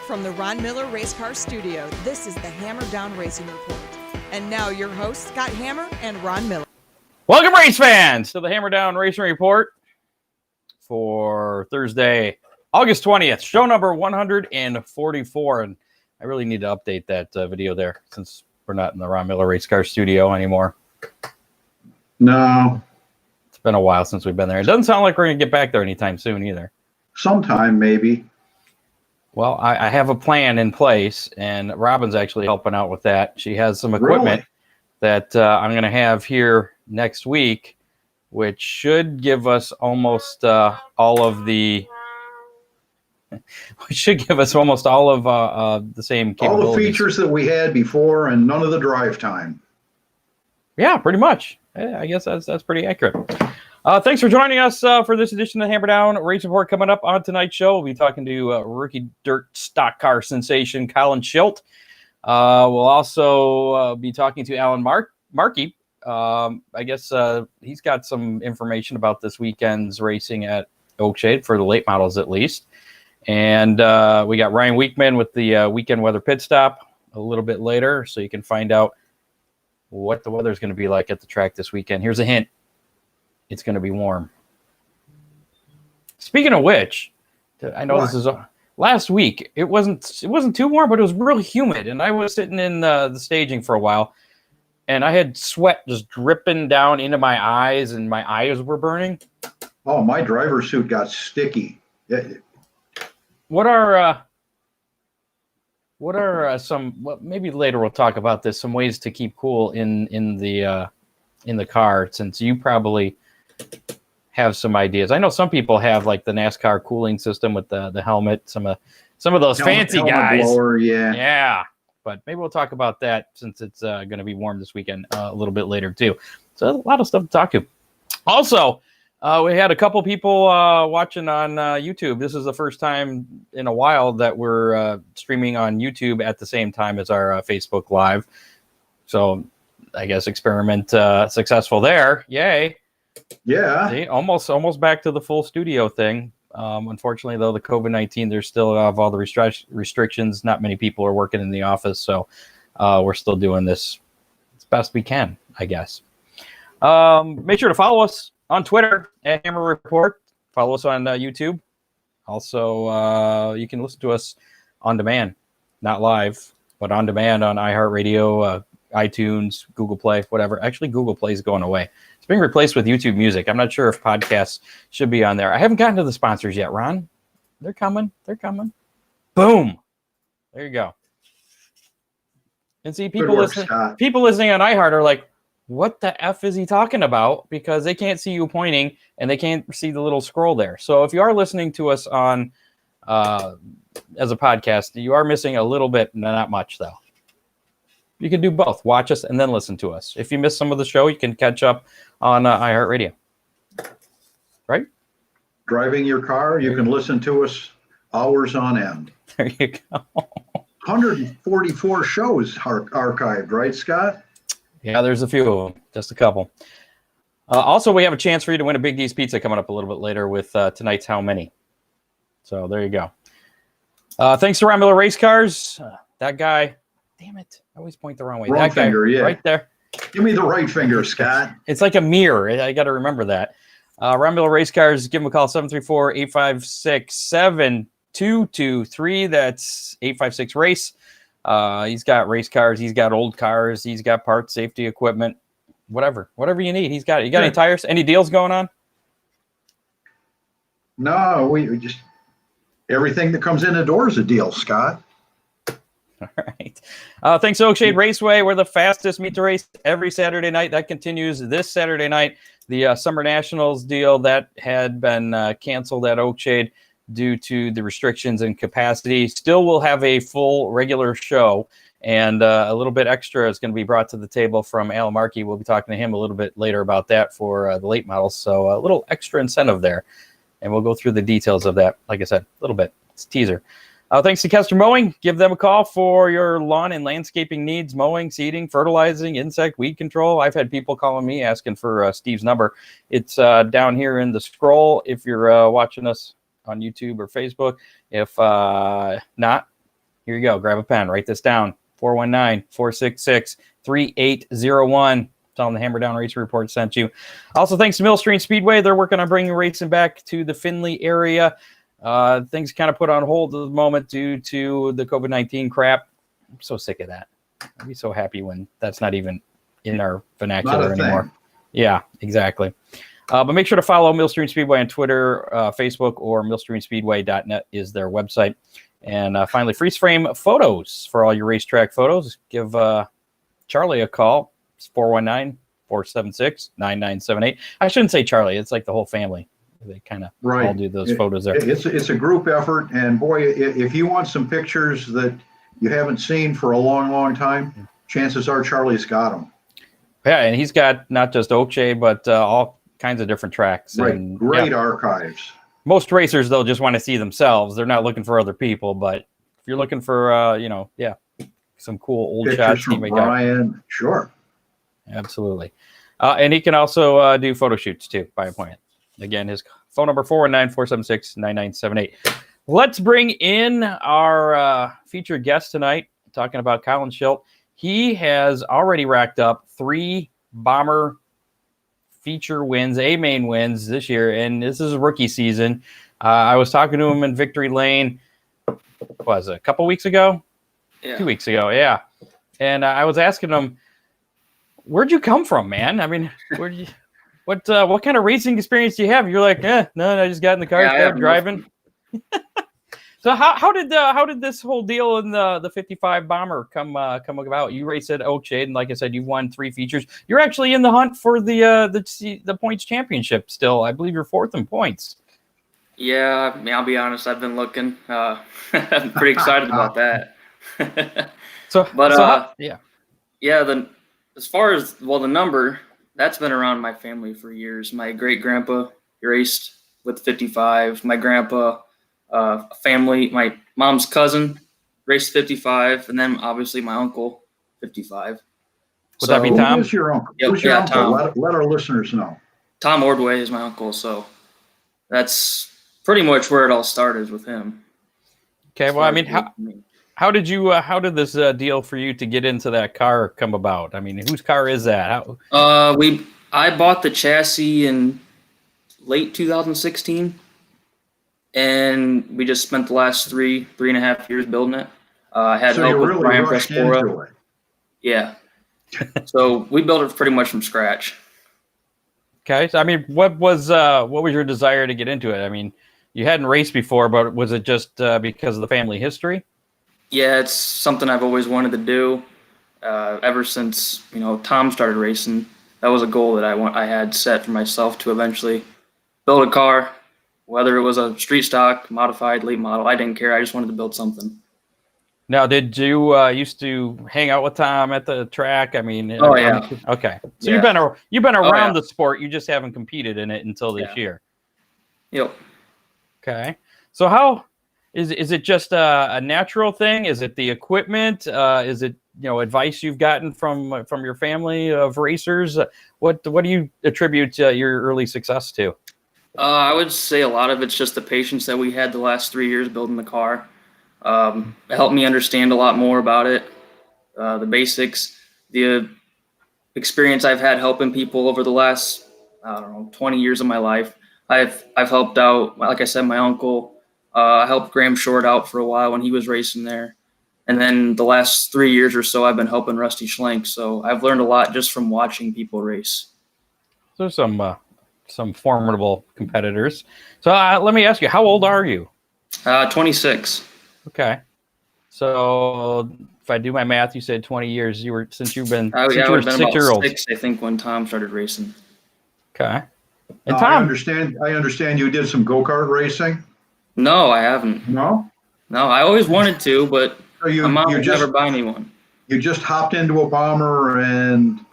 From the Ron Miller Race Car Studio, this is the Hammer Down Racing Report. And now your hosts, Scott Hammer and Ron Miller. Welcome, race fans, to the Hammer Down Racing Report for Thursday, August 20th, show number 144. And I really need to update that video there since we're not in the Ron Miller Race Car Studio anymore. No. It's been a while since we've been there. It doesn't sound like we're going to get back there anytime soon either. Sometime, maybe. Well, I have a plan in place, and Robin's actually helping out with that. She has some equipment that I'm going to have here next week, which should give us almost all of the the same capabilities. All the features that we had before and none of the drive time. Yeah, pretty much. I guess that's pretty accurate. Thanks for joining us for this edition of the Hammer Down Race Report. Coming up on tonight's show, we'll be talking to rookie dirt stock car sensation Kolin Schilt. We'll also be talking to Alan Markey. I guess he's got some information about this weekend's racing at Oakshade for the late models at least. And we got Ryan Weekman with the weekend weather pit stop a little bit later, so you can find out what the weather's going to be like at the track this weekend. Here's a hint. It's going to be warm. Speaking of which, I know this is last week. It wasn't too warm, but it was really humid, and I was sitting in the staging for a while, and I had sweat just dripping down into my eyes, and my eyes were burning. Oh, my driver's suit got sticky. What are some? Well, maybe later we'll talk about this. Some ways to keep cool in the car, since you probably have some ideas. I know some people have like the NASCAR cooling system with the helmet. Some of those fancy guys. Blower, yeah. But maybe we'll talk about that since it's going to be warm this weekend a little bit later too. So a lot of stuff to talk to. Also, we had a couple people watching on YouTube. This is the first time in a while that we're streaming on YouTube at the same time as our Facebook Live. So I guess experiment successful there. Yay. Yeah. See, almost back to the full studio thing. Unfortunately, though, the COVID-19, there's still all the restrictions. Not many people are working in the office, so we're still doing this as best we can, I guess. Make sure to follow us on Twitter at Hammer Report. Follow us on YouTube. Also, you can listen to us on demand, not live, but on demand on iHeartRadio, iTunes, Google Play, whatever. Actually, Google Play is going away. It's being replaced with YouTube Music. I'm not sure if podcasts should be on there. I haven't gotten to the sponsors yet, Ron. They're coming. Boom. There you go. And see, people listening on iHeart are like, what the F is he talking about? Because they can't see you pointing and they can't see the little scroll there. So if you are listening to us on as a podcast, you are missing a little bit, not much though. You can do both. Watch us and then listen to us. If you miss some of the show, you can catch up on iHeartRadio. Right? Driving your car, you can listen to us hours on end. There you go. 144 shows archived, right, Scott? Yeah, there's a few of them. Just a couple. Also, we have a chance for you to win a Big D's Pizza coming up a little bit later with tonight's How Many. So there you go. Thanks to Ron Miller Race Cars. That guy... Damn it. I always point the wrong way. Wrong finger, yeah. Right there. Give me the right finger, Scott. It's like a mirror. I got to remember that. Ron Miller Race Cars, give him a call, 734-856-7223. That's 856-RACE. He's got race cars. He's got old cars. He's got parts, safety equipment, whatever you need. He's got it. You got any tires? Any deals going on? No, we just, everything that comes in the door is a deal, Scott. All right. Thanks to Oakshade Raceway. We're the fastest meet to race every Saturday night. That continues this Saturday night. The Summer Nationals deal that had been canceled at Oakshade due to the restrictions and capacity still will have a full regular show, and a little bit extra is going to be brought to the table from Alan Markey. We'll be talking to him a little bit later about that for the late models. So a little extra incentive there, and we'll go through the details of that. Like I said, a little bit. It's a teaser. Thanks to Kester Mowing. Give them a call for your lawn and landscaping needs, mowing, seeding, fertilizing, insect, weed control. I've had people calling me asking for Steve's number. It's down here in the scroll if you're watching us on YouTube or Facebook. If not, Here you go. Grab a pen. Write this down. 419-466-3801. Tell them the Hammer Down Racing Report sent you. Also, thanks to Millstream Speedway. They're working on bringing racing back to the Findlay area. Things kind of put on hold at the moment due to the COVID-19 crap. I'm so sick of that. I'd be so happy when that's not even in our vernacular anymore. Thing. Yeah, exactly. But make sure to follow Millstream Speedway on Twitter, Facebook, or millstreamspeedway.net is their website. And finally, freeze frame photos for all your racetrack photos. Give Charlie a call. It's 419-476-9978. I shouldn't say Charlie. It's like the whole family. They kind of all do those photos there. It's a group effort. And boy, if you want some pictures that you haven't seen for a long, long time, chances are Charlie's got them. Yeah, and he's got not just Oakshade, but all kinds of different tracks. Right. And, Great archives. Most racers, they'll just want to see themselves. They're not looking for other people. But if you're looking for, some cool old Pictures shots, from Brian, sure. Absolutely. And he can also do photo shoots, too, by appointment. Again, his phone number, 419-476-9978. Let's bring in our featured guest tonight, talking about Kolin Schilt. He has already racked up 3 Bomber feature wins, A-main wins this year, and this is a rookie season. I was talking to him in Victory Lane, was it, a couple weeks ago? Yeah. 2 weeks ago, yeah. And I was asking him, where'd you come from, man? I mean, what kind of racing experience do you have? You're like, no, I just got in the car, started driving. So how did this whole deal in the 55 Bomber come about? You raced at Oakshade, and like I said, you've won 3 features. You're actually in the hunt for the points championship still. I believe you're 4th in points. Yeah, I mean, I'll be honest. I've been looking. I'm pretty excited about that. As far as the number, that's been around my family for years. My great grandpa raced with 55. My grandpa, family, my mom's cousin raced 55, and then obviously my uncle 55. Would that be Tom? Who's your uncle? Yep, Who's your uncle? Tom. Let our listeners know. Tom Ordway is my uncle, so that's pretty much where it all started with him. Okay, well, I mean, how did this deal for you to get into that car come about? I mean, whose car is that? I bought the chassis in late 2016, and we just spent the last 3.5 years building it. I had help with Brian Prespora. Yeah. So we built it pretty much from scratch. Okay, so I mean, what was your desire to get into it? I mean, you hadn't raced before, but was it just because of the family history? Yeah, it's something I've always wanted to do. Ever since Tom started racing, that was a goal that I had set for myself to eventually build a car, whether it was a street stock, modified, late model. I didn't care. I just wanted to build something. Now, did you used to hang out with Tom at the track? I mean, yeah. Okay, so Yeah. you've been around the sport. You just haven't competed in it until this year. Yep. Okay, so how is it just a natural thing? Is it the equipment? Is it advice you've gotten from your family of racers? What do you attribute your early success to? I would say a lot of it's just the patience that we had the last 3 years building the car. It helped me understand a lot more about it, the basics, the experience I've had helping people over the last 20 years of my life. I've helped out, like I said, my uncle. I helped Graham Short out for a while when he was racing there. And then the last 3 years or so, I've been helping Rusty Schlenk. So I've learned a lot just from watching people race. There's some formidable competitors. So let me ask you, how old are you? 26. Okay. So if I do my math, you said 20 years. Since you've been I would have been 6 year old. 6, I think, when Tom started racing. Okay. And Tom, Tom, I understand you did some go-kart racing. No, I haven't. No, I always wanted to, but my mom would never buy me one. You just hopped into a Bomber, and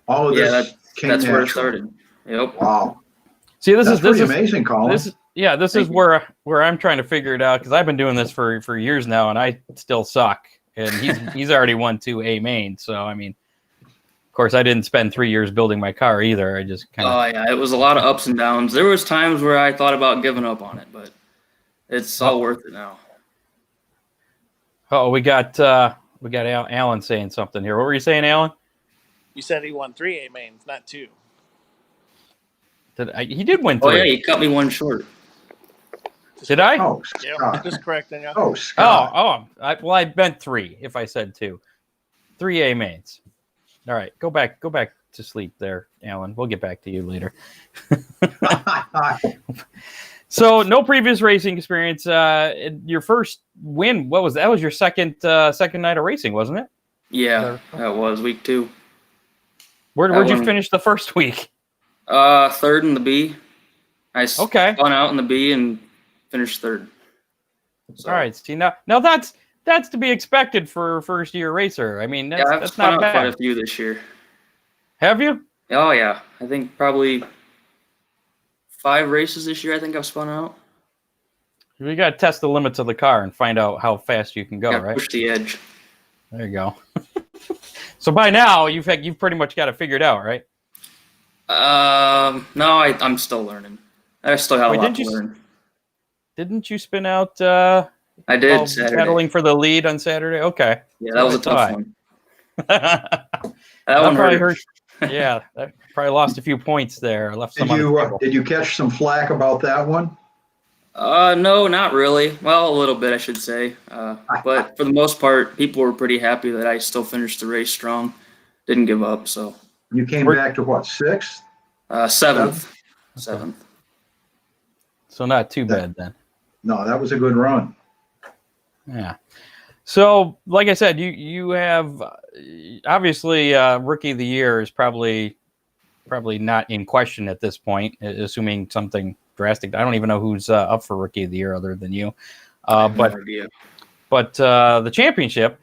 all of this came that's natural. where it started. Yep. Wow. see, this That's is amazing, Colin. This is where I'm trying to figure it out, because I've been doing this for years now, and I still suck. And he's already won 2 A main. So I mean, of course, I didn't spend 3 years building my car either. I just kind of. Oh yeah, it was a lot of ups and downs. There was times where I thought about giving up on it, but it's all worth it now. Oh, we got Alan saying something here. What were you saying, Alan? You said he won 3 A mains, not 2. He did win 3. Oh yeah, you cut me one short. Did I? Oh, Yeah, Scott. just correcting you. Oh, Scott. I meant 3 if I said 2. 3 A mains. All right, go back to sleep there, Alan. We'll get back to you later. So no previous racing experience. Your first win, what was that? That was your second night of racing, wasn't it? Yeah, that was week 2. Where'd you finish the first week? Third in the B. I spun out in the B and finished third. So, all right. See now that's to be expected for a first year racer. I mean, that's spun not out bad. quite a few this year. Have you? Oh yeah, I think probably 5 races this year. I think I've spun out. We got to test the limits of the car and find out how fast you can go, right? Push the edge. There you go. So by now you've pretty much got it figured out, right? No, I'm still learning. I still got a lot to learn. Didn't you spin out? I did Saturday. Battling for the lead on Saturday. Okay. Yeah, that was a tough one. that one probably hurt. Yeah, that probably lost a few points there. Left some. Did you catch some flack about that one? No, not really. Well, a little bit, I should say. But for the most part, people were pretty happy that I still finished the race strong. Didn't give up. So you came back to what, 6th? 7th. 7th. So not too bad then. No, that was a good run. Yeah. So, like I said, you have obviously Rookie of the Year is probably not in question at this point, assuming something drastic. I don't even know who's up for Rookie of the Year other than you. But the championship,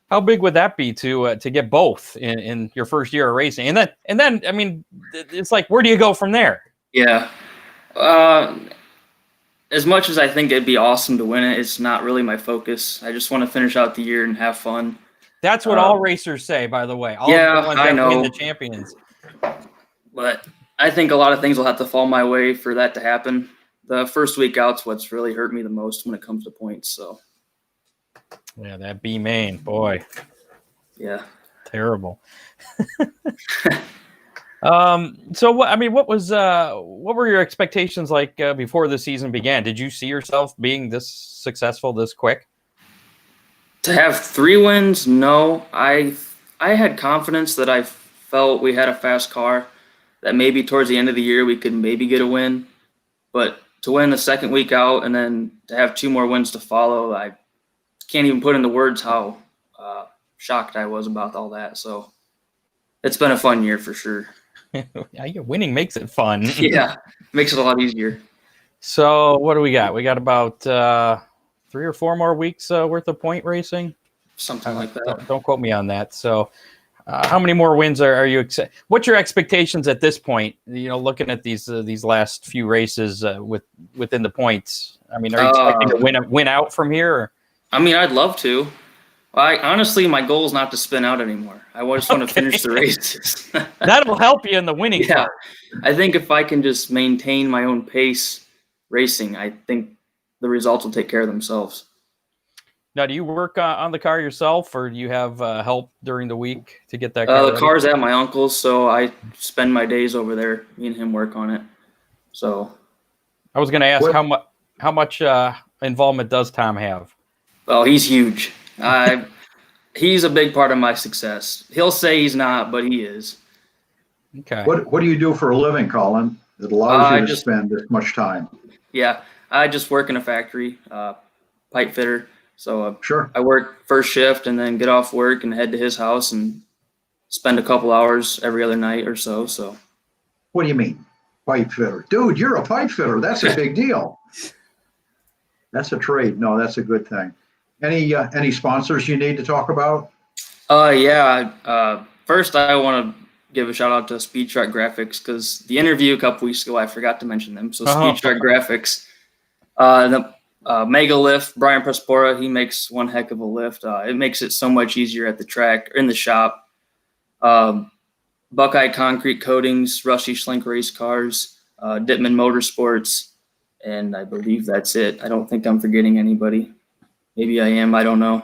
how big would that be to get both in your first year of racing? And then I mean, it's like, where do you go from there? Yeah. As much as I think it'd be awesome to win it, it's not really my focus. I just want to finish out the year and have fun. That's what all racers say, by the way. All yeah, the ones I that know. win the champions. But I think a lot of things will have to fall my way for that to happen. The first week out's what's really hurt me the most when it comes to points. So, yeah, that B main, boy. Yeah. Terrible. So what were your expectations like before the season began? Did you see yourself being this successful this quick? To have 3 wins, no. I had confidence that I felt we had a fast car, that maybe towards the end of the year we could maybe get a win. But to win the second week out and then to have 2 more wins to follow, I can't even put into words how shocked I was about all that. So it's been a fun year for sure. Yeah, winning makes it fun. Yeah, makes it a lot easier. So what do we got? We got about 3 or 4 more weeks worth of point racing. Something like that. Don't quote me on that. So how many more wins are you? What's your expectations at this point? You know, looking at these last few races within the points. I mean, are you expecting to win out from here? Or? I mean, I'd love to. Honestly, my goal is not to spin out anymore. I just want to finish the races. That'll help you in the winning part. I think if I can just maintain my own pace racing, I think the results will take care of themselves. Now, do you work on the car yourself, or do you have help during the week to get that car The ready? car's at my uncle's, so I spend my days over there. Me and him work on it. So I was going to ask how much involvement does Tom have? Well, he's huge. He's a big part of my success. He'll say he's not, but he is. Okay. What do you do for a living, Colin, that allows you to spend this much time? Yeah, I just work in a factory, pipe fitter. So Sure. I work first shift and then get off work and head to his house and spend a couple hours every other night or so. So. What do you mean, pipe fitter? Dude, you're a pipe fitter. That's a big deal. That's a trade. No, that's a good thing. Any sponsors you need to talk about? First, I want to give a shout out to Speed Truck Graphics because the interview a couple weeks ago, I forgot to mention them. So Speed Truck Graphics, the Mega Lift, Brian Prospora, he makes one heck of a lift. It makes it so much easier at the track, in the shop. Buckeye Concrete Coatings, Rusty Schlink Race Cars, Dittman Motorsports, and I believe that's it. I don't think I'm forgetting anybody. Maybe I am. I don't know.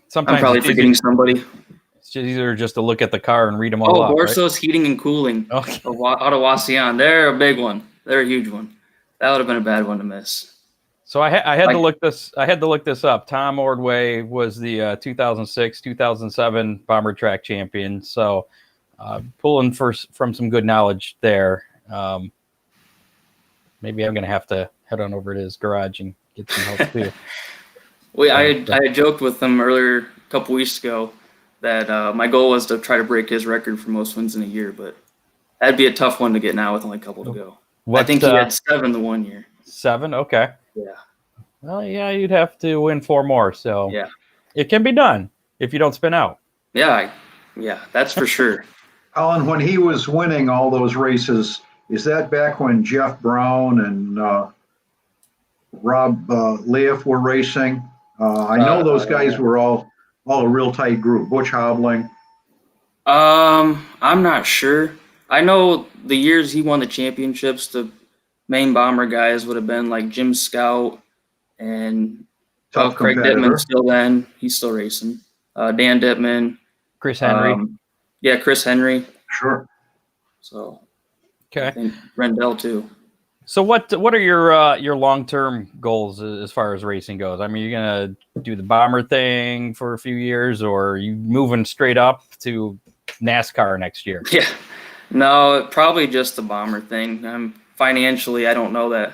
Sometimes I'm probably it's forgetting easier, somebody. it's just easier just to look at the car and read them all Oh, off, right? Borsos Heating and Cooling Okay. out of Wasion. They're a big one. They're a huge one. That would have been a bad one to miss. So I had to Like- look this. I had to look this up. Tom Ordway was the 2006, 2007 Bomber Track champion. So pulling from some good knowledge there. Maybe I'm gonna have to head on over to his garage and get some help too. I had joked with him earlier a couple weeks ago that my goal was to try to break his record for most wins in a year, but that'd be a tough one to get now with only a couple to go. I think he had 7 the one year. 7? Okay. Yeah. Well, yeah, you'd have to win 4 more. So Yeah. it can be done if you don't spin out. Yeah. Yeah. That's for sure. Alan, when he was winning all those races, is that back when Jeff Brown and Rob Leaf were racing? I know those guys were all a real tight group. Butch Hobling. I'm not sure. I know the years he won the championships, the main bomber guys would have been like Jim Scout and Tough Craig competitor. Dittman still then. He's still racing. Dan Dittman. Chris Henry. Yeah, Chris Henry. Sure. So I Okay. think Rendell too. So what are your long-term goals as far as racing goes? I mean, you're gonna do the bomber thing for a few years, or are you moving straight up to NASCAR next year? Yeah. No, probably just the bomber thing. Financially, I don't know that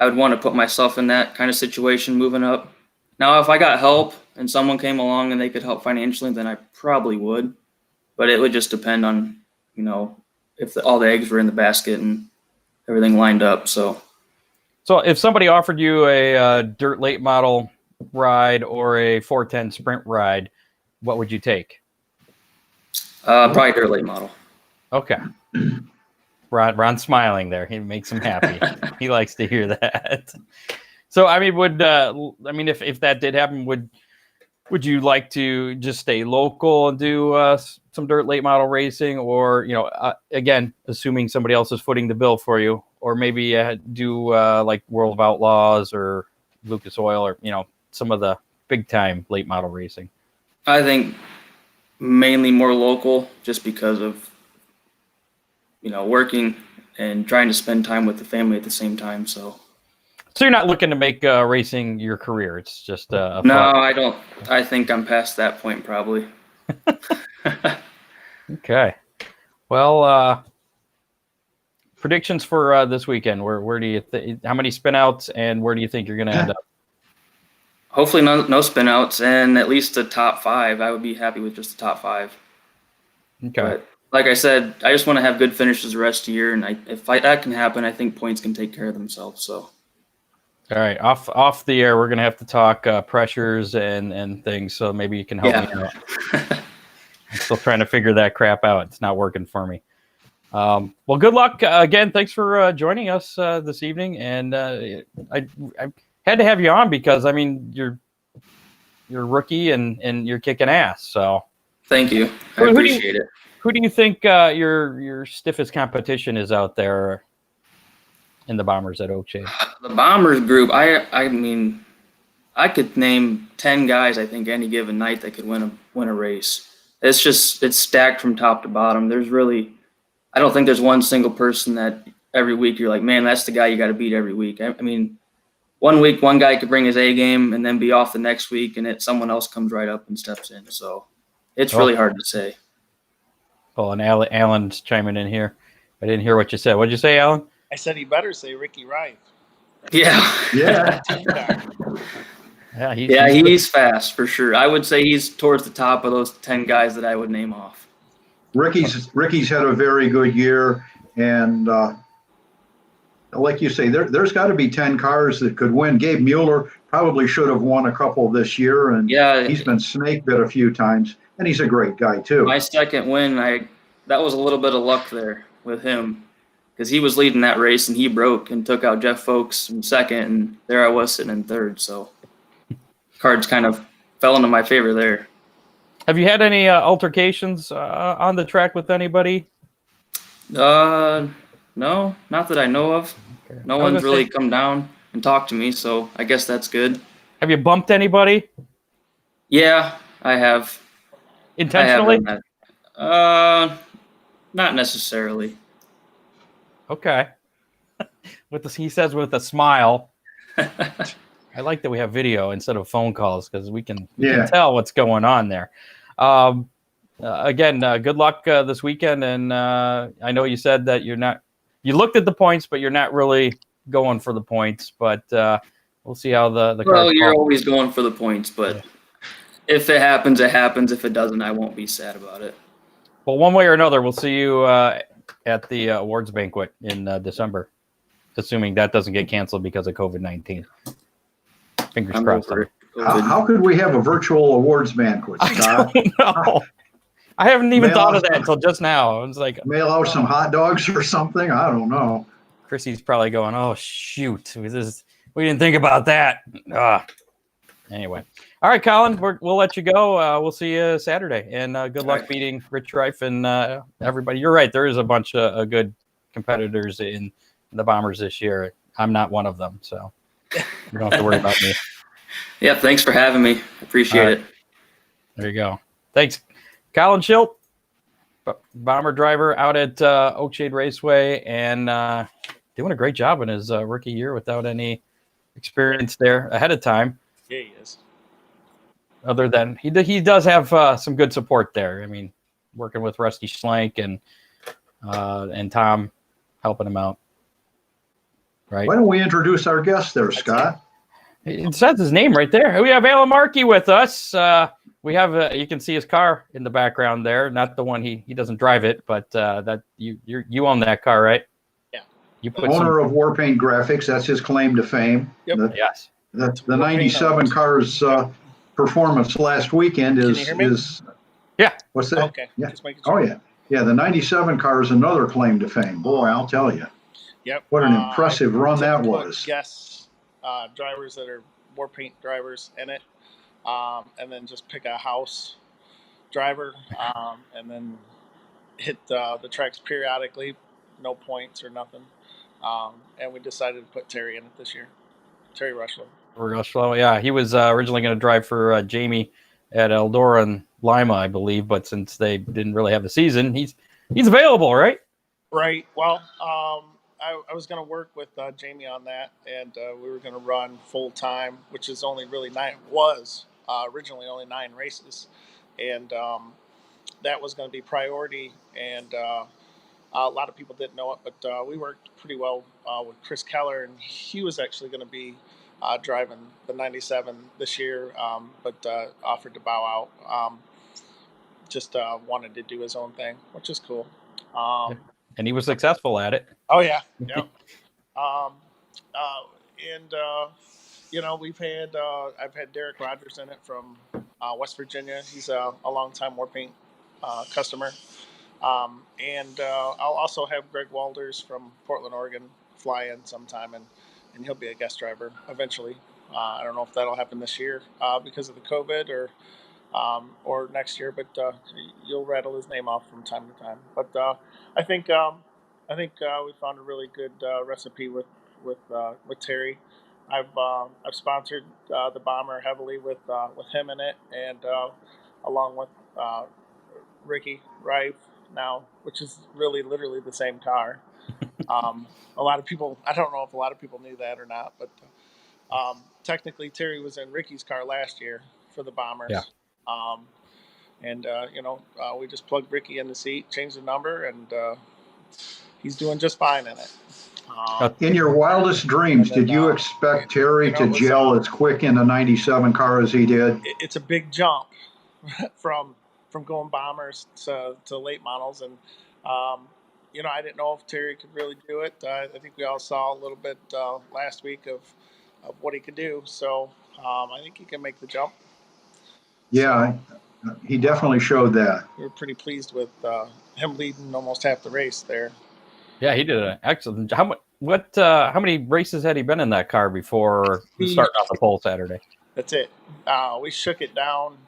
I would want to put myself in that kind of situation moving up. Now, if I got help and someone came along and they could help financially, then I probably would. But it would just depend on, if all the eggs were in the basket and everything lined up. So if somebody offered you a dirt late model ride or a 410 sprint ride, what would you take? probably dirt late model. Okay. Ron's smiling there. He makes him happy. He likes to hear that. So, I mean, if that did happen, would you like to just stay local and do some dirt late model racing, or again, assuming somebody else is footing the bill for you, or maybe do like World of Outlaws or Lucas Oil, or some of the big time late model racing? I think mainly more local, just because of working and trying to spend time with the family at the same time. So you're not looking to make racing your career. It's just a no, fun. I don't. I think I'm past that point probably. Okay. Well, predictions for this weekend. Where do you how many spinouts, and where do you think you're going to end up? Hopefully no spin outs and at least the top 5. I would be happy with just the top 5. Okay. But like I said, I just want to have good finishes the rest of the year, and if that can happen, I think points can take care of themselves. So. All right, off the air, we're gonna have to talk pressures and things. So maybe you can help me out. I'm still trying to figure that crap out. It's not working for me. Well, good luck again. Thanks for joining us this evening. And I had to have you on because I mean you're a rookie and you're kicking ass. So thank you. I appreciate it. Who do you think your stiffest competition is out there in the Bombers at Oche? The Bombers group, I mean, I could name 10 guys, I think, any given night that could win a race. It's stacked from top to bottom. I don't think there's one single person that every week you're like, man, that's the guy you got to beat every week. I mean, one week, one guy could bring his A game and then be off the next week, and someone else comes right up and steps in. So it's really hard to say. Oh, and Alan's chiming in here. I didn't hear what you said. What did you say, Alan? I said he better say Ricky Rife. Yeah. Yeah. Yeah, He's fast for sure. I would say he's towards the top of those 10 guys that I would name off. Ricky's had a very good year, and like you say, there's got to be 10 cars that could win. Gabe Mueller probably should have won a couple this year, and he's been snake bit a few times, and he's a great guy too. My second win, that was a little bit of luck there with him, because he was leading that race and he broke and took out Jeff Folks in second, and there I was sitting in third. So cards kind of fell into my favor there. Have you had any altercations on the track with anybody? No, not that I know of. Okay. No one's really come down and talked to me, so I guess that's good. Have you bumped anybody Yeah, I have. intentionally? done that. Not necessarily. Okay. He says with a smile. I like that we have video instead of phone calls because we can tell what's going on there. Again, good luck this weekend. And I know you said that you looked at the points, but you're not really going for the points. But we'll see how the Well, cards you're fall. always going for the points, but if it happens, it happens. If it doesn't, I won't be sad about it. Well, one way or another, we'll see you at the awards banquet in December, assuming that doesn't get canceled because of COVID-19. Fingers I'm crossed. over it. How could we have a virtual awards banquet, Scott? I don't know. I haven't even Mail thought out of that until just now. I was like, Mail out some hot dogs or something? I don't know. Chrissy's probably going, oh, shoot. We didn't think about that. Anyway. All right, Colin, we'll let you go. We'll see you Saturday. And good luck beating Rich Reif and everybody. You're right. There is a bunch of good competitors in the Bombers this year. I'm not one of them, so you don't have to worry about me. Yeah, thanks for having me. Appreciate it. There you go. Thanks. Kolin Schilt, Bomber driver out at Oakshade Raceway, and doing a great job in his rookie year without any experience there ahead of time. Yeah, he is. Other than he does have some good support there. I mean, working with Rusty Schlank and Tom helping him out. Right. Why don't we introduce our guest there, Scott? It says his name right there. We have Alan Markey with us. We have you can see his car in the background there. Not the one he doesn't drive it, but that you own that car, right? Yeah. You put Owner of Warpaint Graphics. That's his claim to fame. Yep. Yes. The 97 car's performance last weekend Can you hear me? is Yeah. What's that? Okay. Yeah. Just making sure. Oh yeah. Yeah. The 97 car is another claim to fame. Boy, I'll tell you. Yep. What an impressive run that was. Guess drivers that are war paint drivers in it, and then just pick a house driver, and then hit the tracks periodically, no points or nothing. And we decided to put Terry in it this year. Terry Rushlow. Yeah, he was originally going to drive for Jamie at Eldora and Lima, I believe, but since they didn't really have the season, he's available, right? Right. Well, I was going to work with Jamie on that, and we were going to run full time, which is only really originally only 9 races, and that was going to be priority. And a lot of people didn't know it, but we worked pretty well with Chris Keller, and he was actually going to be driving the 97 this year, but offered to bow out. Just wanted to do his own thing, which is cool. And he was successful at it. Oh yeah, yeah. We've had I've had Derek Rogers in it from West Virginia. He's a longtime Warpaint customer. And I'll also have Greg Walders from Portland, Oregon, fly in sometime, and he'll be a guest driver eventually. I don't know if that'll happen this year because of the COVID or next year, but you'll rattle his name off from time to time. But I think we found a really good recipe with Terry. I've sponsored the Bomber heavily with him in it, and along with Ricky Reif now, which is really literally the same car. A lot of people, I don't know if a lot of people knew that or not, but technically Terry was in Ricky's car last year for the Bombers. Yeah. We just plugged Ricky in the seat, changed the number, and he's doing just fine in it. In your wildest dreams, did you expect Terry to gel as quick in a 97 car as he did? It's a big jump from going Bombers to late models, and I didn't know if Terry could really do it. I think we all saw a little bit last week of what he could do, so I think he can make the jump. Yeah, he definitely showed that. We were pretty pleased with him leading almost half the race there. Yeah, he did an excellent. How many races had he been in that car before starting off the pole Saturday? That's it. We shook it down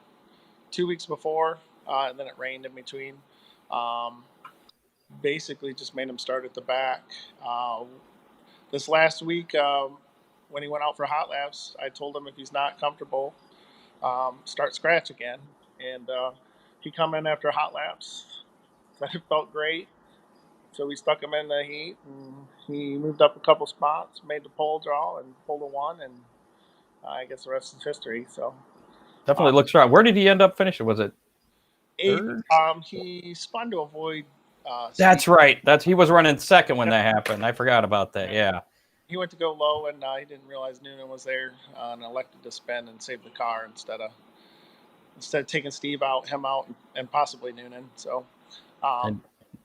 2 weeks before, and then it rained in between. Basically, just made him start at the back. This last week, when he went out for hot laps, I told him if he's not comfortable, start scratch again. And he come in after hot laps, said it felt great. So we stuck him in the heat, and he moved up a couple spots, made the pole draw, and pulled a one, and I guess the rest is history. So Definitely looks strong. Where did he end up finishing? Was it eight, third? he spun to avoid. That's Steve. right. He was running second when that happened. I forgot about that. Yeah. He went to go low, and he didn't realize Noonan was there, and elected to spin and save the car instead of taking Steve out, him out, and possibly Noonan. So. And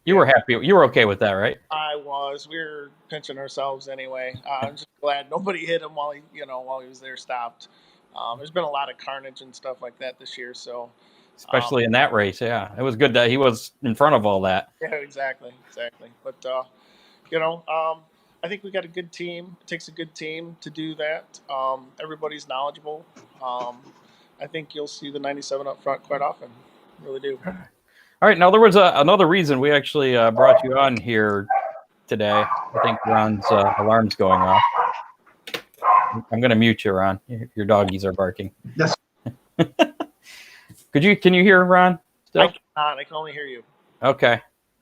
you were happy. You were okay with that, right? I was. We were pinching ourselves anyway. I'm just glad nobody hit him while he was there stopped. There's been a lot of carnage and stuff like that this year, so Especially in that race. Yeah, it was good that he was in front of all that. yeah, exactly. But I think we got a good team. It takes a good team to do that. Everybody's knowledgeable. I think you'll see the 97 up front quite often. Really do. All right. Now, there was another reason we actually brought you on here today. I think Ron's alarm's going off. I'm going to mute you, Ron. Your doggies are barking. Yes. Can you hear Ron still? I cannot. I can only hear you. Okay.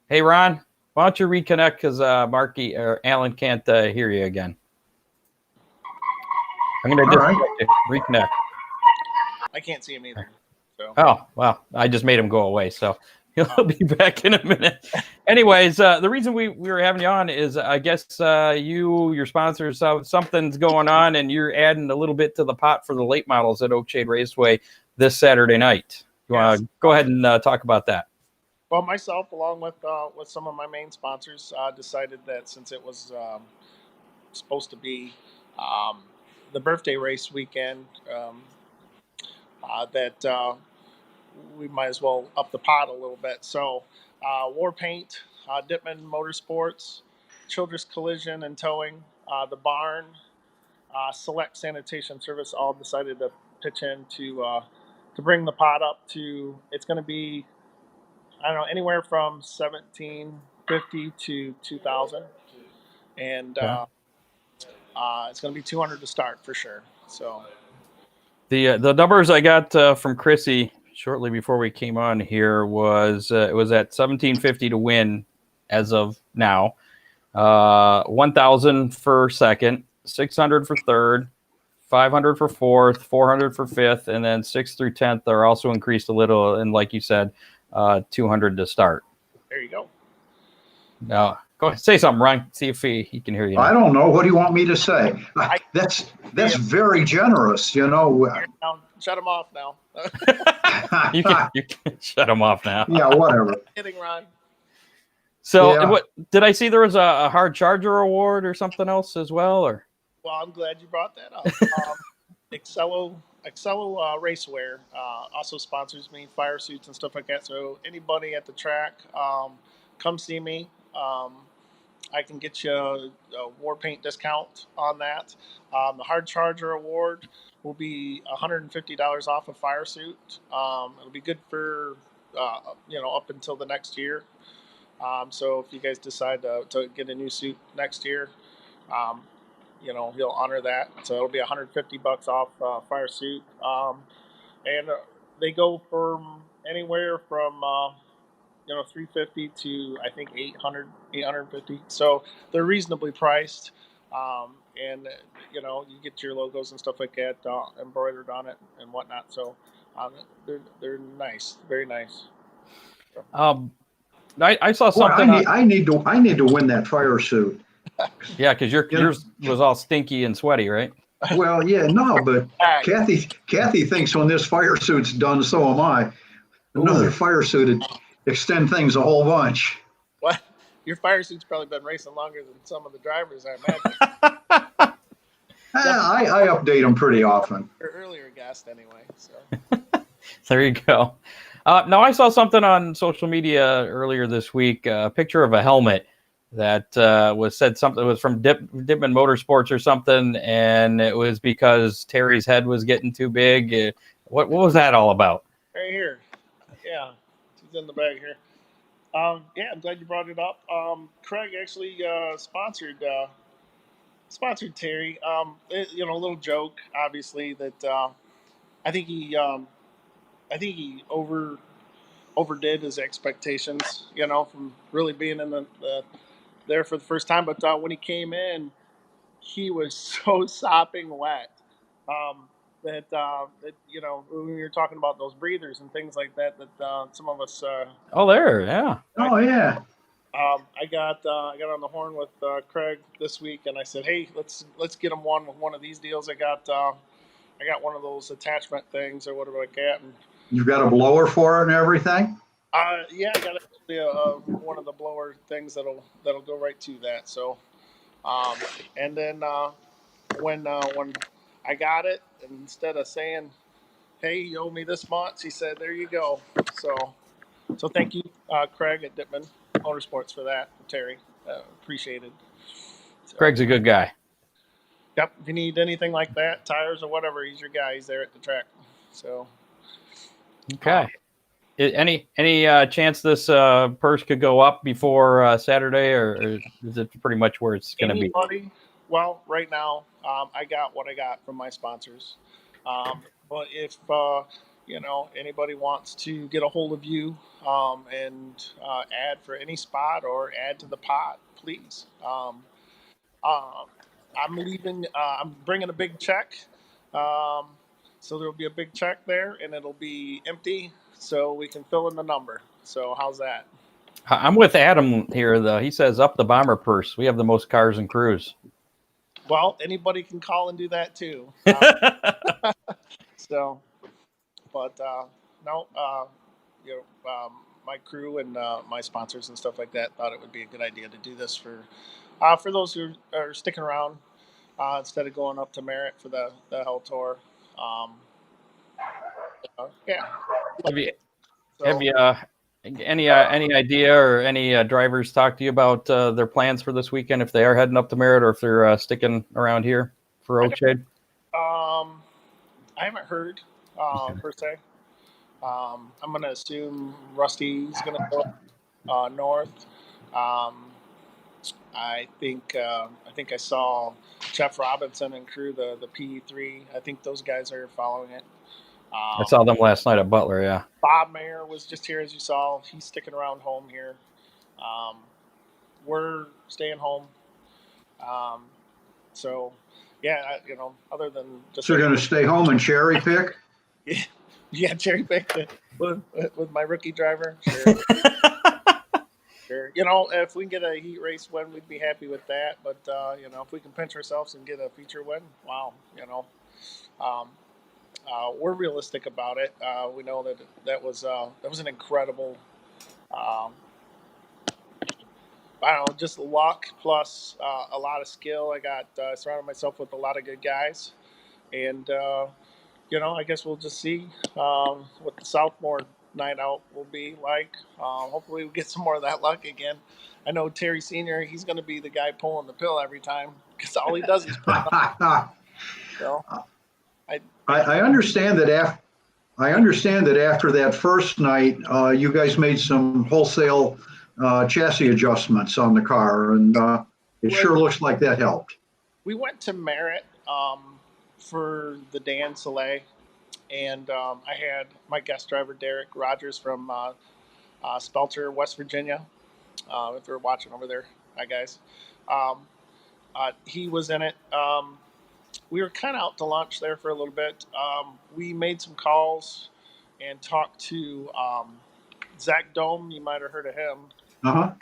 Hey, Ron, why don't you reconnect because Marky or Alan can't hear you again. I'm going to reconnect. I can't see him either. So. Oh, well, I just made him go away, so he'll be back in a minute. Anyways, the reason we were having you on is I guess your sponsors, something's going on, and you're adding a little bit to the pot for the late models at Oakshade Raceway this Saturday night. You want to go ahead and talk about that? Well, myself, along with some of my main sponsors, decided that since it was supposed to be the birthday race weekend, that we might as well up the pot a little bit. So, War Paint, Dittman Motorsports, Childress Collision and Towing, the Barn, Select Sanitation Service all decided to pitch in to bring the pot up to. It's going to be, I don't know, anywhere from 1,750 to 2,000, and it's going to be 200 to start for sure. So the numbers I got from Chrissy shortly before we came on here was it was at 1,750 to win as of now, 1,000 for second, 600 for third, 500 for fourth, 400 for fifth, and then 6th through 10th are also increased a little, and like you said, 200 to start. there you go. Now, go ahead, say something, Ron. See if he can hear you now. I don't know. What do you want me to say? That's very generous, you know. Shut him off now. you can shut him off now. Yeah, whatever. Kidding, Ron. So, Yeah. what did I see? There was a hard charger award or something else as well, or? Well, I'm glad you brought that up. Excello Racewear also sponsors me, fire suits and stuff like that. So anybody at the track, come see me. I can get you a war paint discount on that. The hard charger award will be $150 off a fire suit. It'll be good for up until the next year. So if you guys decide to get a new suit next year, he'll honor that. So it'll be $150 off fire suit. And they go from anywhere from $350 to I think $850. So they're reasonably priced. And you get your logos and stuff like that embroidered on it and whatnot. So they're nice, very nice. I saw Boy, something. I need to win that fire suit. Yeah, because yours was all stinky and sweaty, right? Well, yeah, no, but Kathy thinks when this fire suit's done, so am I. Another fire suit would extend things a whole bunch. What? Your fire suit's probably been racing longer than some of the drivers, I imagine. I update them pretty often. Your earlier guest, anyway. So. There you go. Now, I saw something on social media earlier this week, a picture of a helmet that said something. It was from Dittman Motorsports or something, and it was because Terry's head was getting too big. What was that all about? Right here. Yeah, he's in the bag here. Yeah, I'm glad you brought it up. Craig actually sponsored Sponsored Terry. A little joke, obviously, that I think he overdid his expectations. From really being in the there for the first time. But when he came in, he was so sopping wet. When you're talking about those breathers and things like that, some of us. Oh, there, yeah. Oh, yeah. I got on the horn with Craig this week, and I said, "Hey, let's get him one with one of these deals. I got one of those attachment things or whatever like that, and You've got a blower for it and everything? yeah, I got actually one of the blower things that'll go right to that. So, and then when I got it, and instead of saying, "Hey, you owe me this much," he said, "There you go." So thank you, Craig at Dittman Motorsports for that, Terry. Appreciated. So, Craig's a good guy. yep. If you need anything like that, tires or whatever, he's your guy. He's there at the track. So. Okay. Any chance this purse could go up before Saturday, or is it pretty much where it's going to be? Well, right now, I got what I got from my sponsors. But if anybody wants to get a hold of you and add for any spot or add to the pot, please. I'm leaving. I'm bringing a big check. So there'll be a big check there, and it'll be empty, so we can fill in the number. So how's that? I'm with Adam here, though. He says up the bomber purse. We have the most cars and crews. Well, anybody can call and do that too. So, but no, my crew and my sponsors and stuff like that thought it would be a good idea to do this for those who are sticking around instead of going up to Merritt for the Hell Tour. Yeah. Have you any idea or any drivers talk to you about their plans for this weekend, if they are heading up to Merritt or if they're sticking around here for Oakshade? I haven't heard per se. I'm gonna assume Rusty's gonna go north. Um, I think I saw Jeff Robinson and crew the P3. I think those guys are following it. I saw them last night at Butler. Yeah. Bob Mayer was just here, as you saw. He's sticking around home here. We're staying home. So, yeah, other than just. So you're going to stay home and cherry pick? Yeah, cherry pick with my rookie driver. Sure. Sure. If we can get a heat race win, we'd be happy with that. But if we can pinch ourselves and get a feature win, wow. We're realistic about it. We know that was an incredible. I don't know, just luck plus a lot of skill. I got surrounded myself with a lot of good guys, and I guess we'll just see what the Southmore night out will be like. Hopefully, we get some more of that luck again. I know Terry Senior; he's going to be the guy pulling the pill every time because all he does is put it on. So, I understand that after that first night, you guys made some wholesale chassis adjustments on the car, and it sure looks like that helped. We went to Merritt for the Dan Soleil, and I had my guest driver Derek Rogers from Spelter, West Virginia. If you're watching over there, hi guys. He was in it. We were kind of out to lunch there for a little bit. We made some calls and talked to Zach Dome. You might have heard of him. Uh-huh.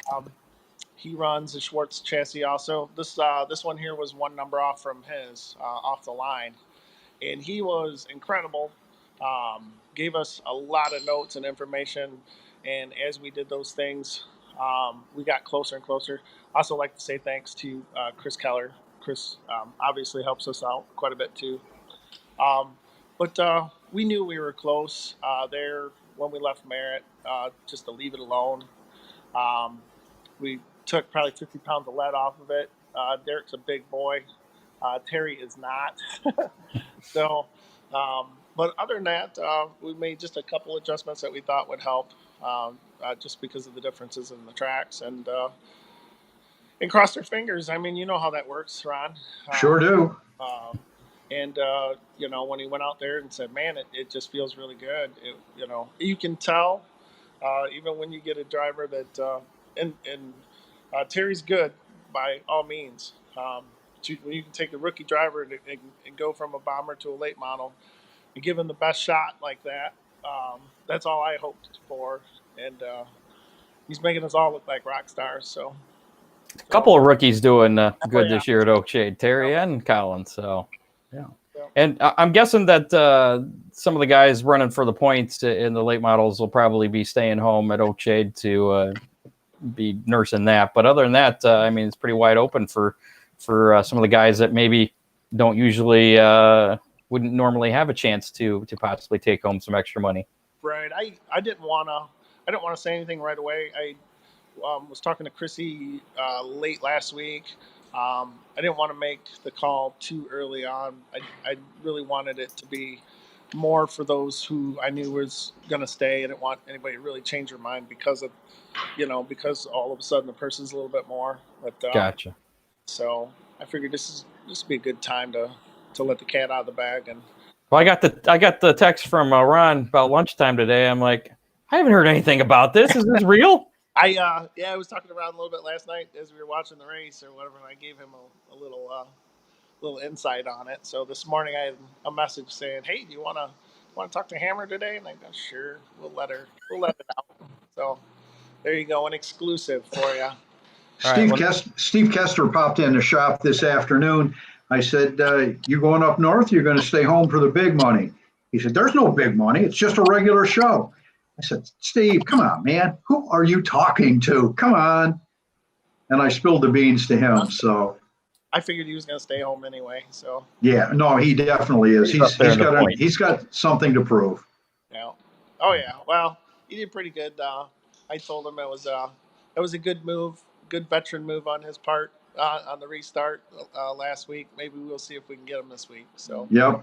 He runs a Schwartz chassis also. This one here was one number off from his, off the line. And he was incredible. Gave us a lot of notes and information. And as we did those things, we got closer and closer. I also like to say thanks to Chris Keller. Chris obviously helps us out quite a bit too. But we knew we were close there when we left Merritt, just to leave it alone. We took probably 50 pounds of lead off of it. Derek's a big boy. Terry is not. So, but other than that, we made just a couple adjustments that we thought would help, just because of the differences in the tracks. And and cross their fingers. I mean, you know how that works, Ron. Sure do. And when he went out there and said, "Man, it just feels really good." You can tell, even when you get a driver that, Terry's good by all means. When you can take a rookie driver and go from a bomber to a late model and give him the best shot like that, that's all I hoped for. And he's making us all look like rock stars. So. A couple of rookies doing good yeah. this year at Oakshade, Terry and Colin. So, yeah. Yeah. And I'm guessing that some of the guys running for the points in the late models will probably be staying home at Oakshade to be nursing that. But other than that, I mean, it's pretty wide open for some of the guys that maybe don't usually wouldn't normally have a chance to possibly take home some extra money. Right. I didn't want to say anything right away. I was talking to Chrissy late last week. I didn't want to make the call too early on. I really wanted it to be more for those who I knew was going to stay. I didn't want anybody to really change their mind because all of a sudden the person's a little bit more. But Gotcha. So I figured this would be a good time to let the cat out of the bag. And well, I got the text from Ron about lunchtime today. I'm like, I haven't heard anything about this. Is this real? I was talking around a little bit last night as we were watching the race or whatever, and I gave him a little insight on it. So this morning I had a message saying, "Hey, do you want to talk to Hammer today?" And I go, "Sure, we'll let it out." So there you go, an exclusive for you. Steve Kester popped in the shop this afternoon. I said, "You going up north? You're going to stay home for the big money?" He said, "There's no big money. It's just a regular show." I said, "Steve, come on, man. Who are you talking to? Come on." And I spilled the beans to him. So I figured he was going to stay home anyway. So yeah, no, he definitely is. He's got something to prove. Yeah. Oh yeah. Well, he did pretty good. I told him it was a good move, good veteran move on his part on the restart last week. Maybe we'll see if we can get him this week. So. Yep.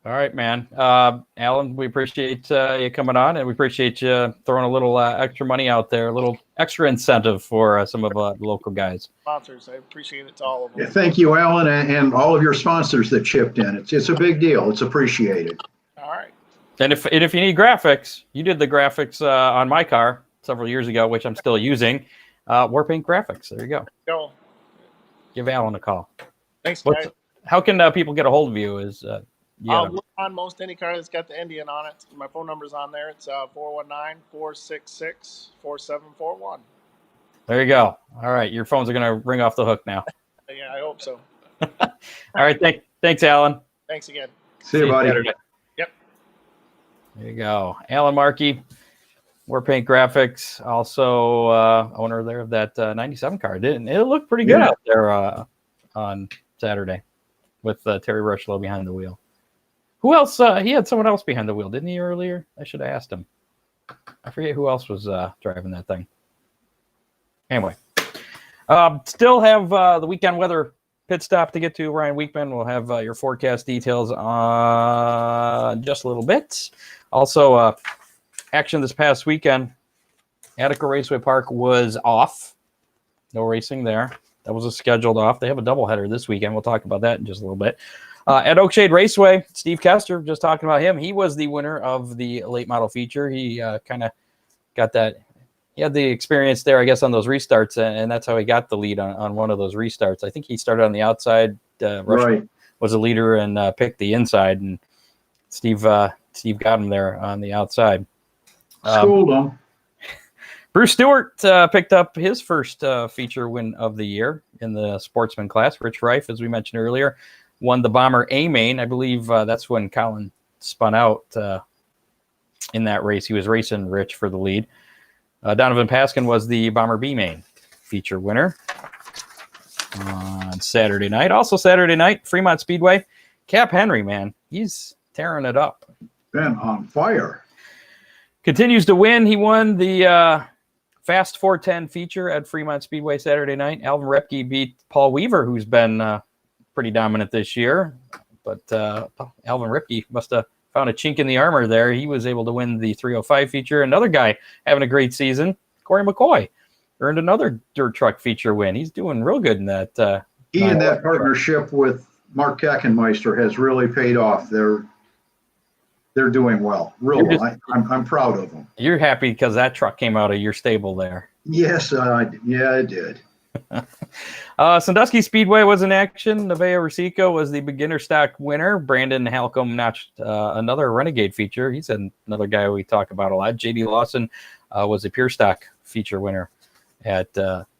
All right, man. Alan, we appreciate you coming on, and we appreciate you throwing a little extra money out there, a little extra incentive for some of the local guys. Sponsors, I appreciate it to all of them. Yeah, thank you, Alan, and all of your sponsors that chipped in. It's a big deal. It's appreciated. All right. And if you need graphics, you did the graphics on my car several years ago, which I'm still using. Warpaint Graphics. There you go. Go. Give Alan a call. Thanks, guys. How can people get a hold of you? Look on most any car that's got the Indian on it. My phone number's on there. It's 419-466-4741. There you go. All right, your phones are gonna ring off the hook now. Yeah, I hope so. All right, thanks, Alan. Thanks again. See you, buddy. Saturday. Yep. There you go, Alan Markey, Warpaint Graphics, also owner there of that 97 car. Didn't it looked pretty good out there on Saturday with Terry Rushlow behind the wheel. Who else? He had someone else behind the wheel, didn't he, earlier? I should have asked him. I forget who else was driving that thing. Anyway, still have the weekend weather pit stop to get to. Ryan Weekman will have your forecast details on just a little bit. Also, action this past weekend. Attica Raceway Park was off. No racing there. That was a scheduled off. They have a doubleheader this weekend. We'll talk about that in just a little bit. At Oakshade Raceway, Steve Kester, just talking about him. He was the winner of the late model feature. He kind of got that. He had the experience there, I guess, on those restarts, and that's how he got the lead on one of those restarts. I think he started on the outside. Rush was a leader and picked the inside, and Steve got him there on the outside. Schooled him. Bruce Stewart picked up his first feature win of the year in the sportsman class. Rich Reif, as we mentioned earlier, won the Bomber A main. I believe that's when Colin spun out in that race. He was racing Rich for the lead. Donovan Paskin was the Bomber B main feature winner on Saturday night. Also Saturday night, Fremont Speedway. Cap Henry, man, he's tearing it up. Been on fire. Continues to win. He won the Fast 410 feature at Fremont Speedway Saturday night. Alvin Repke beat Paul Weaver, who's been pretty dominant this year. But Alvin Repke must have found a chink in the armor there. He was able to win the 305 feature. Another guy having a great season, Corey McCoy, earned another dirt truck feature win. He's doing real good in that. He and that partnership with Mark Keckenmeister has really paid off. They're doing well, real well. I'm proud of them. You're happy because that truck came out of your stable there. Yes, yeah, it did. Sandusky Speedway was in action. Nevaeh Rosico was the beginner stock winner. Brandon Halcomb notched another Renegade feature. He's another guy we talk about a lot. JD Lawson was a pure stock feature winner at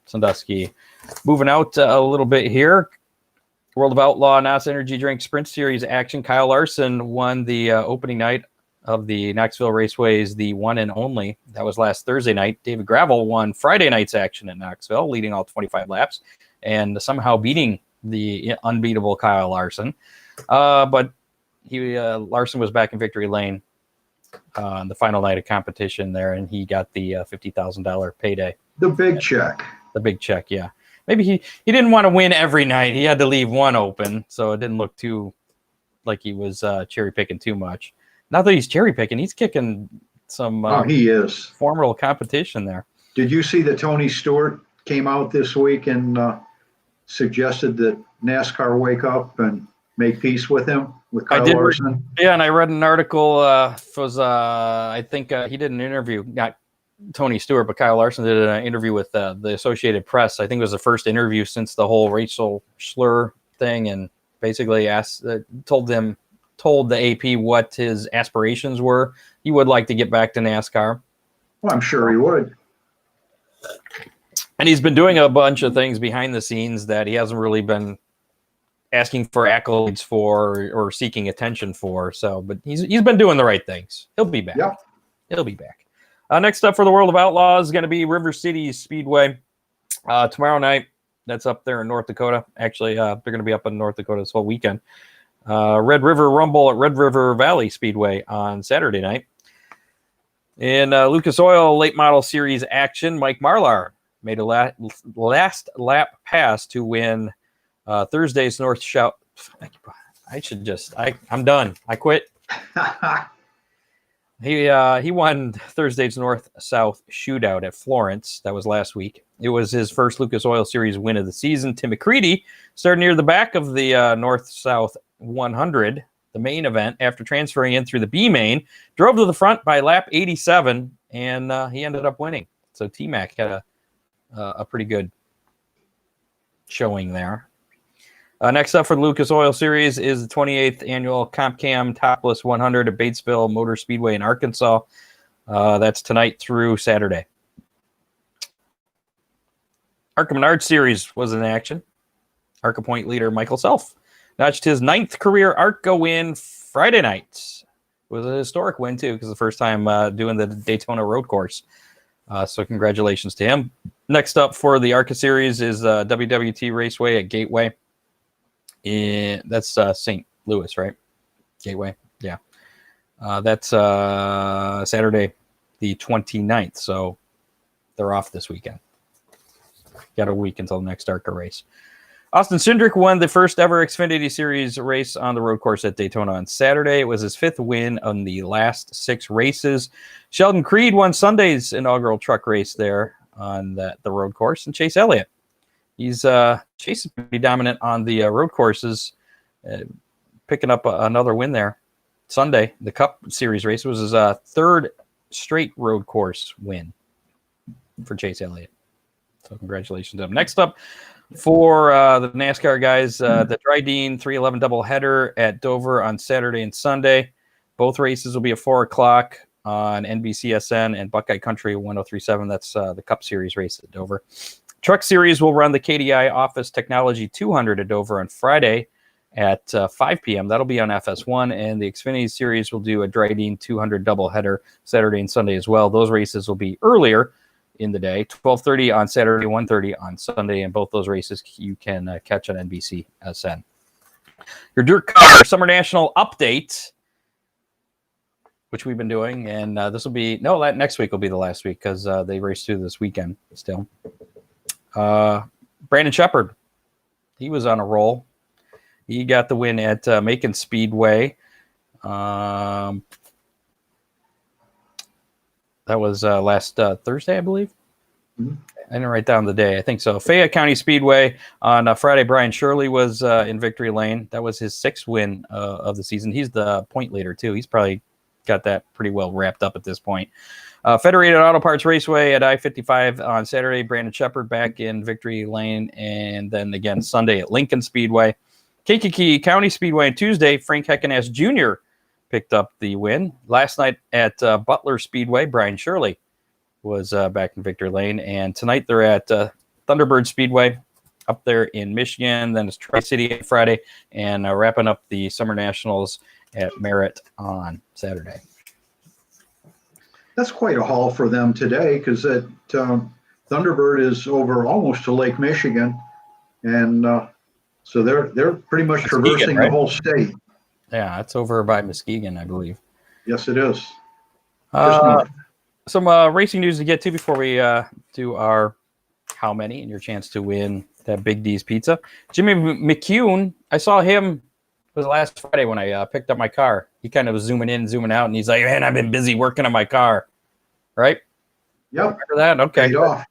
Sandusky. Moving out a little bit here. World of Outlaw NOS Energy Drink Sprint Series action. Kyle Larson won the opening night of the Knoxville Raceway's The One and Only. That was last Thursday night. David Gravel won Friday night's action at Knoxville, leading all 25 laps and somehow beating the unbeatable Kyle Larson. But Larson was back in victory lane on the final night of competition there, and he got the $50,000 payday. The big check. The big check, yeah. Maybe he didn't want to win every night. He had to leave one open, so it didn't look too like he was cherry picking too much. Not that he's cherry picking; he's kicking some. He is formidable competition there. Did you see that Tony Stewart came out this week and suggested that NASCAR wake up and make peace with him, with Kyle Larson? Yeah, and I read an article. I think he did an interview, not Tony Stewart, but Kyle Larson did an interview with the Associated Press. I think it was the first interview since the whole racial slur thing, and basically told the AP what his aspirations were. He would like to get back to NASCAR. Well, I'm sure he would. And he's been doing a bunch of things behind the scenes that he hasn't really been asking for accolades for or seeking attention for. So, but he's been doing the right things. He'll be back. Yep. He'll be back. Next up for the World of Outlaws is going to be River City Speedway tomorrow night. That's up there in North Dakota. Actually, they're going to be up in North Dakota this whole weekend. Red River Rumble at Red River Valley Speedway on Saturday night. In Lucas Oil Late Model Series action, Mike Marlar made a last lap pass to win Thursday's North Shout. I'm done. I quit. He won Thursday's North-South Shootout at Florence. That was last week. It was his first Lucas Oil Series win of the season. Tim McCready started near the back of the North-South 100, the main event, after transferring in through the B main, drove to the front by lap 87, and he ended up winning. So T-Mac had a pretty good showing there. Next up for the Lucas Oil Series is the 28th annual Comp Cam Topless 100 at Batesville Motor Speedway in Arkansas. That's tonight through Saturday. ARCA Menard Series was in action. ARCA Point leader Michael Self notched his 9th career ARCA win Friday night. It was a historic win, too, because the first time doing the Daytona road course. So congratulations to him. Next up for the ARCA Series is WWT Raceway at Gateway. That's St. Louis, right? Gateway, yeah. That's Saturday, the 29th. So they're off this weekend. Got a week until the next ARCA race. Austin Cindric won the first ever Xfinity Series race on the road course at Daytona on Saturday. It was his 5th win on the last 6 races. Sheldon Creed won Sunday's inaugural truck race there on the road course, and Chase Elliott. Chase is pretty dominant on the road courses, picking up another win there. Sunday, the Cup Series race was his 3rd straight road course win for Chase Elliott. So congratulations to him. Next up for the NASCAR guys, the Dryden 311 doubleheader at Dover on Saturday and Sunday. Both races will be at 4 o'clock on NBCSN and Buckeye Country 1037. That's the Cup Series race at Dover. Truck Series will run the KDI Office Technology 200 at Dover on Friday at 5 p.m. That'll be on FS1, and the Xfinity Series will do a Dryden 200 doubleheader Saturday and Sunday as well. Those races will be earlier in the day, 12:30 on Saturday, 1:30 on Sunday, and both those races you can catch on NBCSN. Your Dirt Car Summer National Update, which we've been doing, and this will be next week will be the last week because they race through this weekend still. Brandon Shepard, he was on a roll. He got the win at Macon Speedway. That was last Thursday, I believe. I didn't write down the day. I think so. Fayette County Speedway on Friday. Brian Shirley was in victory lane. That was his 6th win of the season. He's the point leader, too. He's probably got that pretty well wrapped up at this point. Federated Auto Parts Raceway at I-55 on Saturday. Brandon Shepard back in victory lane. And then again Sunday at Lincoln Speedway. Kankakee County Speedway on Tuesday. Frank Heckenass Jr. picked up the win. Last night at Butler Speedway, Brian Shirley was back in victory lane. And tonight they're at Thunderbird Speedway up there in Michigan. Then it's Tri-City on Friday. And wrapping up the Summer Nationals at Merritt on Saturday. That's quite a haul for them today, because that Thunderbird is over almost to Lake Michigan, and so they're pretty much traversing right? the whole state. Yeah, it's over by Muskegon, I believe. Yes, it is. Just north. Some racing news to get to before we do our how many and your chance to win that Big D's pizza. Jimmy McCune, I saw him. It was last Friday when I picked up my car. He kind of was zooming in, zooming out, and he's like, "Man, I've been busy working on my car." Right? Yep. Remember that? Okay. Paid off.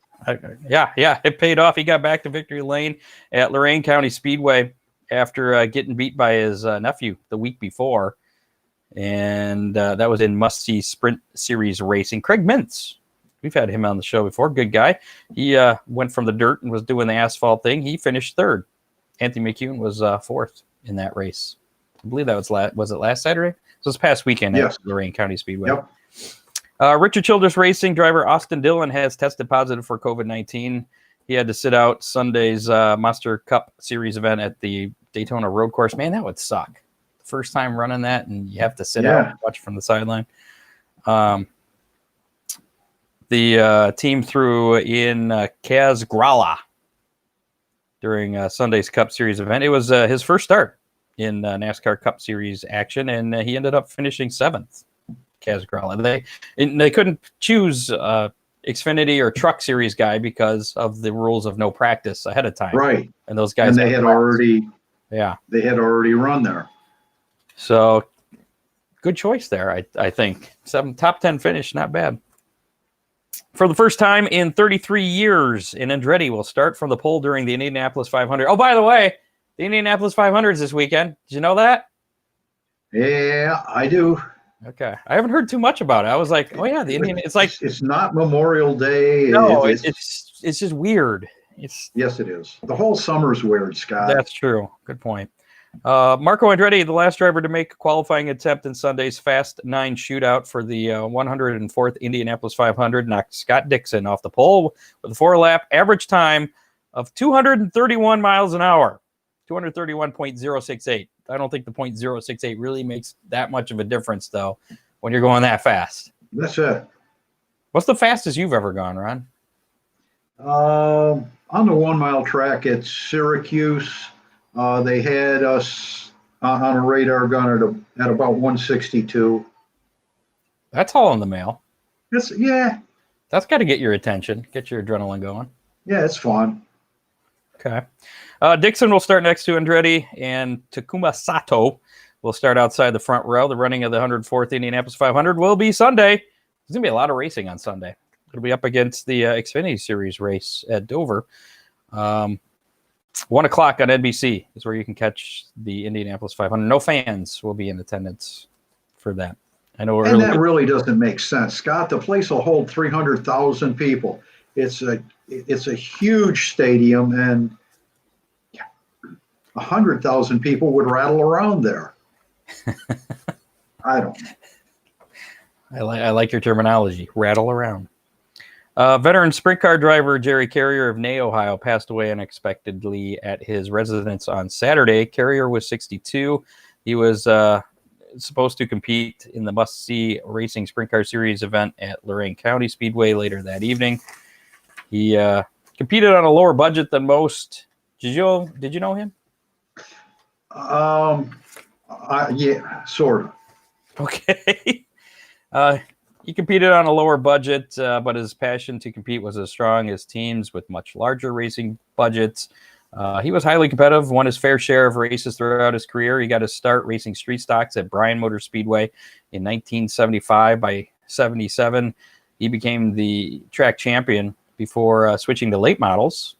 Yeah, it paid off. He got back to victory lane at Lorain County Speedway after getting beat by his nephew the week before, and that was in must-see Sprint Series racing. Craig Mintz, we've had him on the show before. Good guy. He went from the dirt and was doing the asphalt thing. He finished 3rd. Anthony McCune was 4th in that race. I believe that was it last Saturday? So this past weekend at Lorain County Speedway. Yep. Richard Childress Racing driver Austin Dillon has tested positive for COVID-19. He had to sit out Sunday's Monster Cup Series event at the Daytona Road Course. Man, that would suck. First time running that, and you have to sit out and watch from the sideline. The team threw in Kaz Grala during Sunday's Cup Series event. It was his first start in NASCAR Cup Series action, and he ended up finishing 7th. Kaz Grala. They couldn't choose Xfinity or Truck Series guy because of the rules of no practice ahead of time. Right. And those guys they had already run there. So good choice there, I think. Top 10 finish, not bad. For the first time in 33 years, an Andretti will start from the pole during the Indianapolis 500. Oh, by the way, the Indianapolis 500 is this weekend. Did you know that? Yeah, I do. Okay, I haven't heard too much about it. I was like, oh yeah, the Indian. It's like it's not Memorial Day. No, it's just weird. Yes, it is. The whole summer's weird, Scott. That's true. Good point. Marco Andretti, the last driver to make a qualifying attempt in Sunday's Fast 9 shootout for the 104th Indianapolis 500, knocked Scott Dixon off the pole with a 4-lap average time of 231 miles an hour, 231.068. I don't think the .068 really makes that much of a difference, though, when you're going that fast. That's it. What's the fastest you've ever gone, Ron? On the 1 mile track at Syracuse, they had us on a radar gun at about 162. That's all in the mail. That's got to get your attention, get your adrenaline going. Yeah, it's fun. Okay. Dixon will start next to Andretti, and Takuma Sato will start outside the front row. The running of the 104th Indianapolis 500 will be Sunday. There's going to be a lot of racing on Sunday. It'll be up against the Xfinity Series race at Dover. 1 o'clock on NBC is where you can catch the Indianapolis 500. No fans will be in attendance for that. I know. And that really doesn't make sense, Scott. The place will hold 300,000 people. It's a huge stadium, and 100,000 people would rattle around there. I don't know. I like your terminology. Rattle around. Veteran sprint car driver Jerry Carrier of Ney, Ohio, passed away unexpectedly at his residence on Saturday. Carrier was 62. He was supposed to compete in the must-see Racing Sprint Car Series event at Lorain County Speedway later that evening. He competed on a lower budget than most. Did you know him? Yeah, sort of. Okay. He competed on a lower budget, but his passion to compete was as strong as teams with much larger racing budgets. He was highly competitive, won his fair share of races throughout his career. He got his start racing street stocks at Bryan Motor Speedway in 1975. By 77, he became the track champion before switching to late models.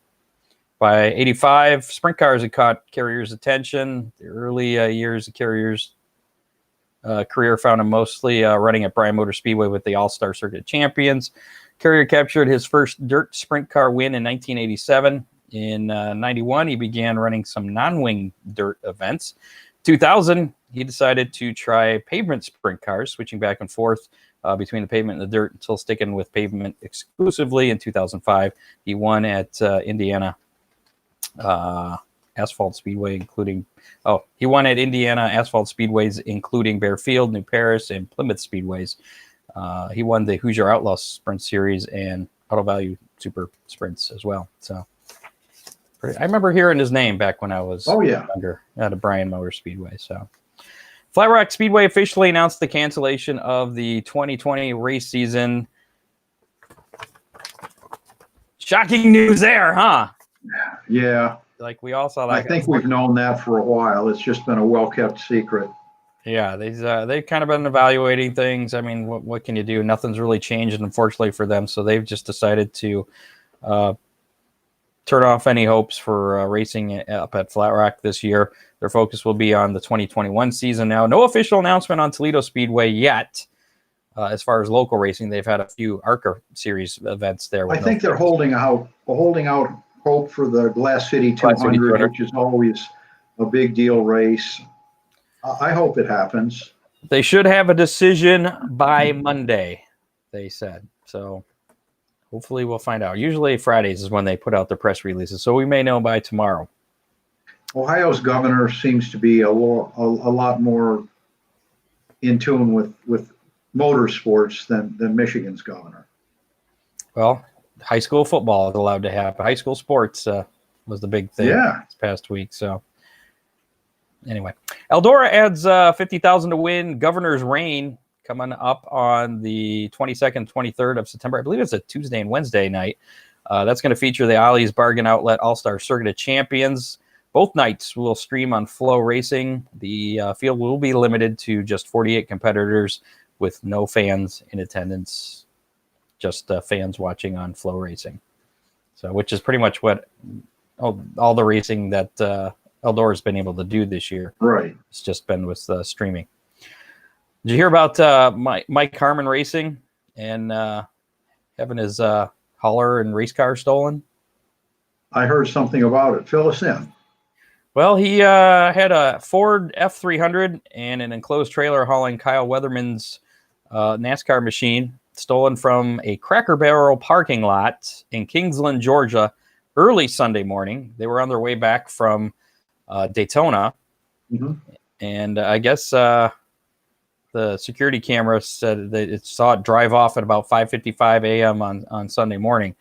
By 85, sprint cars had caught Carrier's attention. The early years of Carrier's career found him mostly running at Bryan Motor Speedway with the All-Star Circuit champions. Carrier captured his first dirt sprint car win in 1987. In 91, he began running some non-wing dirt events. 2000, he decided to try pavement sprint cars, switching back and forth between the pavement and the dirt until sticking with pavement exclusively. In 2005, he won at Indiana Asphalt Speedway, he won at Indiana Asphalt Speedways, including Bearfield, New Paris, and Plymouth Speedways. He won the Hoosier Outlaw Sprint Series and Auto Value Super Sprints as well. So I remember hearing his name back when I was younger at a Bryan Motor Speedway. So Flat Rock Speedway officially announced the cancellation of the 2020 race season. Shocking news there, huh? Yeah. Like we all saw that. I think we've known that for a while. It's just been a well-kept secret. Yeah, they've kind of been evaluating things. I mean, what can you do? Nothing's really changed, unfortunately, for them. So they've just decided to turn off any hopes for racing up at Flat Rock this year. Their focus will be on the 2021 season now. No official announcement on Toledo Speedway yet. As far as local racing, they've had a few ARCA Series events there. I think they're holding out hope for the Glass City 200, which is always a big deal race. I hope it happens. They should have a decision by Monday, they said. So hopefully we'll find out. Usually Fridays is when they put out their press releases, so we may know by tomorrow. Ohio's governor seems to be a lot more in tune with motorsports than Michigan's governor. Well, high school football is allowed to happen. High school sports was the big thing this past week. So anyway, Eldora adds $50,000 to win Governor's Reign coming up on the 22nd, 23rd of September. I believe it's a Tuesday and Wednesday night. That's going to feature the Ollie's Bargain Outlet All-Star Circuit of Champions. Both nights will stream on Flow Racing. The field will be limited to just 48 competitors with no fans in attendance. Just fans watching on Flow Racing. So, which is pretty much what all the racing that Eldora's been able to do this year. Right. It's just been with streaming. Did you hear about Mike Harmon Racing and having his hauler and race car stolen? I heard something about it. Fill us in. Well, he had a Ford F300 and an enclosed trailer hauling Kyle Weatherman's NASCAR machine, stolen from a Cracker Barrel parking lot in Kingsland, Georgia, early Sunday morning. They were on their way back from Daytona. Mm-hmm. And I guess the security camera said that it saw it drive off at about 5:55 a.m. on Sunday morning.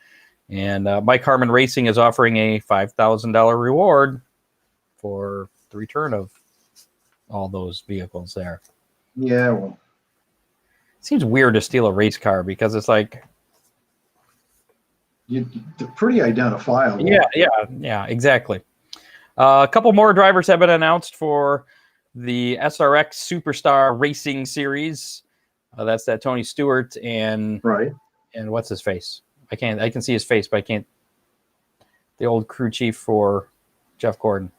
And Mike Harmon Racing is offering a $5,000 reward for the return of all those vehicles there. Yeah, well, seems weird to steal a race car because it's like they're pretty identifiable. Yeah, exactly. A couple more drivers have been announced for the SRX Superstar Racing Series. That's that Tony Stewart and what's his face? I can see his face, but I can't. The old crew chief for Jeff Gordon.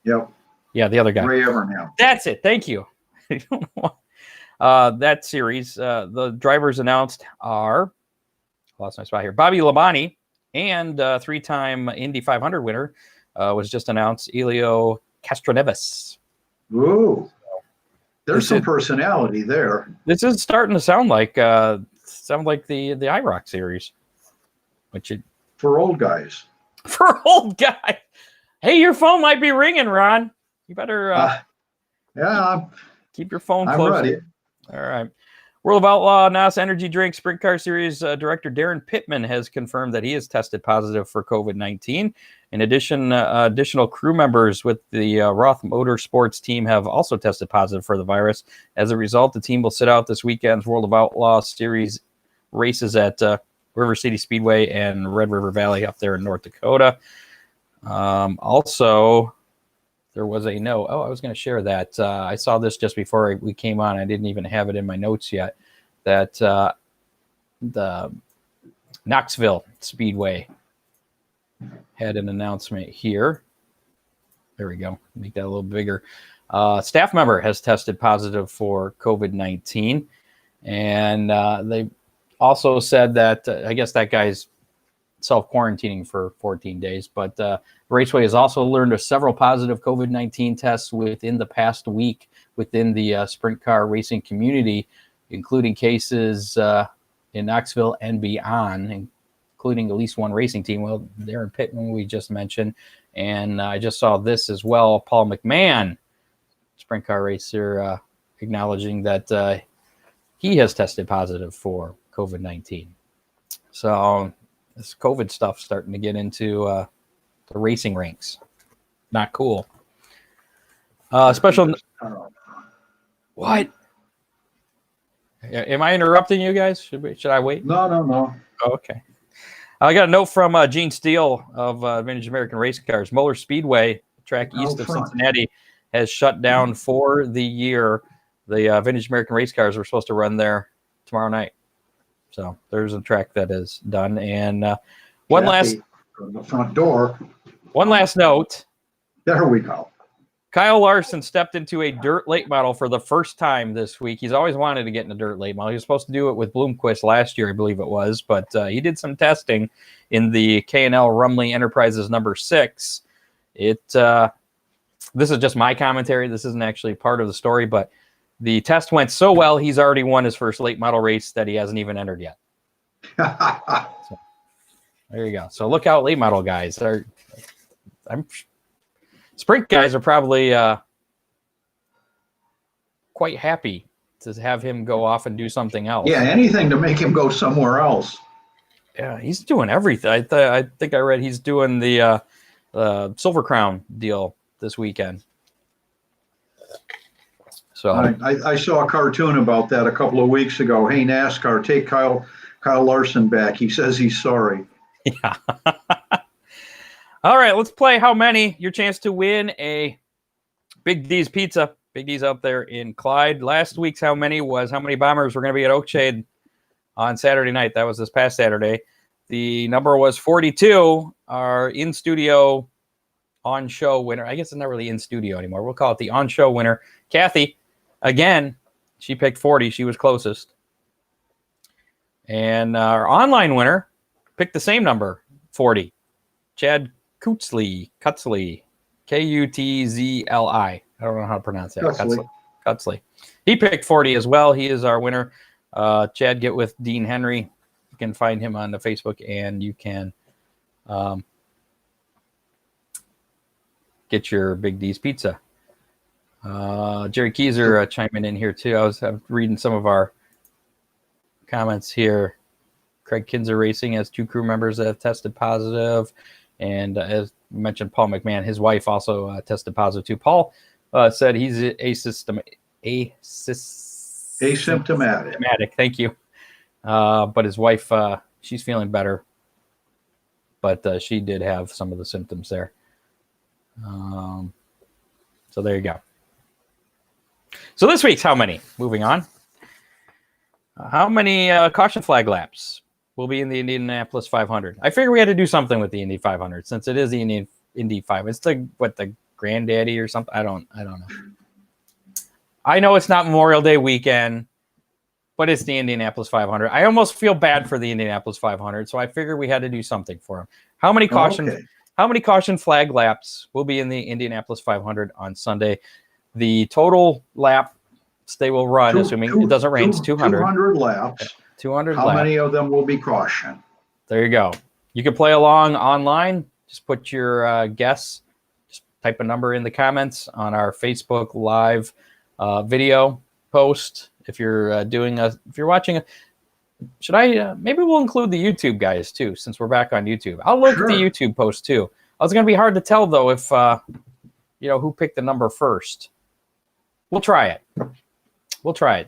Yep. Yeah, the other guy. Ray Evernham. That's it. Thank you. That series, the drivers announced are, lost my spot here, Bobby Labonte and three-time Indy 500 winner was just announced, Elio Castroneves. Ooh, there's some personality there. This is starting to sound like the IROC series, for old guys. For old guys. Hey, your phone might be ringing, Ron. You better keep your phone close. I'm ready. All right. World of Outlaw NOS Energy Drink Sprint Car Series director Darren Pittman has confirmed that he has tested positive for COVID-19. In addition, additional crew members with the Roth Motorsports team have also tested positive for the virus. As a result, the team will sit out this weekend's World of Outlaw Series races at River City Speedway and Red River Valley up there in North Dakota. Also, there was a note. I was going to share that. I saw this just before we came on. I didn't even have it in my notes yet. That the Knoxville Speedway had an announcement here. There we go. Make that a little bigger. Staff member has tested positive for COVID-19. And they also said that, I guess that guy's self-quarantining for 14 days. But Raceway has also learned of several positive COVID-19 tests within the past week within the sprint car racing community, including cases in Knoxville and beyond, including at least one racing team. Well, they're in Pittman, we just mentioned. And I just saw this as well. Paul McMahon, sprint car racer, acknowledging that he has tested positive for COVID-19. So this COVID stuff starting to get into the racing ranks. Not cool. Special. What? Am I interrupting you guys? Should I wait? No. Oh, okay. I got a note from Gene Steele of Vintage American Race Cars. Moeller Speedway, track east of Cincinnati, has shut down for the year. The Vintage American Race Cars were supposed to run there tomorrow night. So there's a track that is done. And one last from the front door. One last note. There we go. Kyle Larson stepped into a dirt late model for the first time this week. He's always wanted to get in a dirt late model. He was supposed to do it with Bloomquist last year, I believe it was, but he did some testing in the K&L Rumley Enterprises number 6. This is just my commentary. This isn't actually part of the story, but the test went so well, he's already won his first late model race that he hasn't even entered yet. So, there you go. So look out, late model guys. Sprint guys are probably quite happy to have him go off and do something else. Yeah, anything to make him go somewhere else. Yeah, he's doing everything. I think I read he's doing the Silver Crown deal this weekend. So I saw a cartoon about that a couple of weeks ago. Hey, NASCAR, take Kyle Larson back. He says he's sorry. Yeah. All right, let's play How Many? Your chance to win a Big D's Pizza. Big D's up there in Clyde. Last week's How Many was how many Bombers were going to be at Oakshade on Saturday night. That was this past Saturday. The number was 42. Our in-studio on-show winner. I guess it's not really in-studio anymore. We'll call it the on-show winner. Kathy, again, she picked 40. She was closest. And our online winner picked the same number, 40. Chad Kutzli, Kutzli, Kutzli. I don't know how to pronounce that. Kutzli. He picked 40 as well. He is our winner. Chad, get with Dean Henry. You can find him on the Facebook, and you can get your Big D's Pizza. Jerry Keyser chiming in here too. I was reading some of our comments here. Craig Kinzer Racing has 2 crew members that have tested positive. And as mentioned, Paul McMahon, his wife also tested positive too. Paul said he's asymptomatic. Thank you. But his wife, she's feeling better. But she did have some of the symptoms there. So there you go. So this week's How Many? Moving on. How many caution flag laps will be in the Indianapolis 500? I figure we had to do something with the Indy 500 since it is the Indy 5. It's the granddaddy or something. I don't know. I know it's not Memorial Day weekend, but it's the Indianapolis 500. I almost feel bad for the Indianapolis 500, so I figured we had to do something for them. How many caution flag laps will be in the Indianapolis 500 on Sunday? The total laps they will run, assuming it doesn't rain, is 200. 200 laps. 200 How laps. many of them will be caution? There you go. You can play along online. Just put your guess. Just type a number in the comments on our Facebook Live video post. If you're watching, maybe we'll include the YouTube guys too, since we're back on YouTube. I'll look at the YouTube post too. It's going to be hard to tell though if who picked the number first. We'll try it.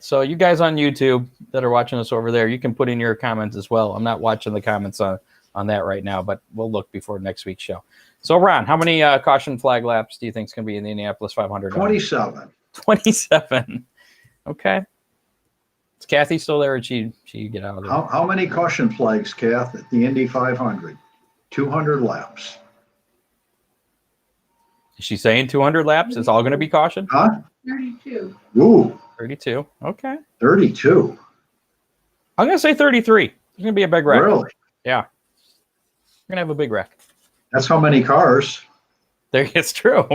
So you guys on YouTube that are watching us over there, you can put in your comments as well. I'm not watching the comments on that right now, but we'll look before next week's show. So Ron, how many caution flag laps do you think is going to be in the Indianapolis 500? 27. 27. Okay. Is Kathy still there, or did she get out of there? How many caution flags, Kath, at the Indy 500? 200 laps. Is she saying 200 laps? It's all going to be caution? Huh? 32. Ooh, 32. Okay. 32. I'm going to say 33. It's going to be a big wreck. Really? Yeah. We're going to have a big wreck. That's how many cars. There, it's true.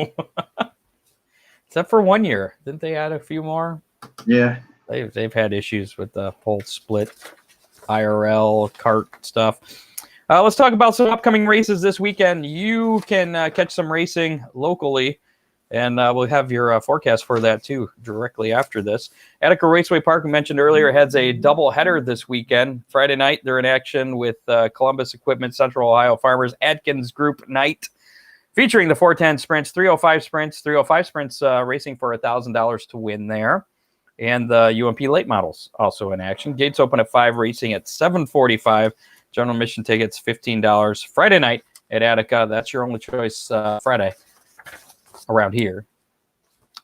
Except for 1 year. Didn't they add a few more? Yeah. They've had issues with the whole split IRL kart stuff. Let's talk about some upcoming races this weekend. You can catch some racing locally, and we'll have your forecast for that too directly after this. Attica Raceway Park, we mentioned earlier, has a double header this weekend. Friday night, they're in action with Columbus Equipment Central Ohio Farmers Atkins Group Night, featuring the 410 sprints, 305 sprints racing for $1,000 to win there. And the UMP late models also in action. Gates open at 5, racing at 7:45. General admission tickets, $15. Friday night at Attica. That's your only choice Friday around here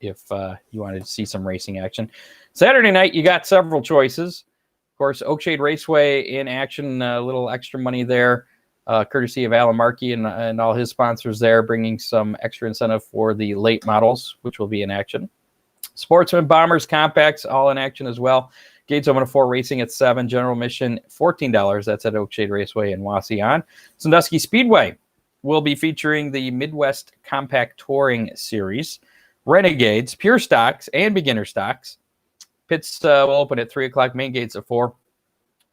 if you wanted to see some racing action. Saturday night, you got several choices. Of course, Oakshade Raceway in action, a little extra money there, courtesy of Alan Markey and all his sponsors there, bringing some extra incentive for the late models, which will be in action. Sportsman, Bombers, Compacts, all in action as well. Gates open at 4, racing at 7. General admission, $14. That's at Oakshade Raceway in Wasion. Sandusky Speedway will be featuring the Midwest Compact Touring Series. Renegades, Pure Stocks, and Beginner Stocks. Pits will open at 3 o'clock. Main gates at 4.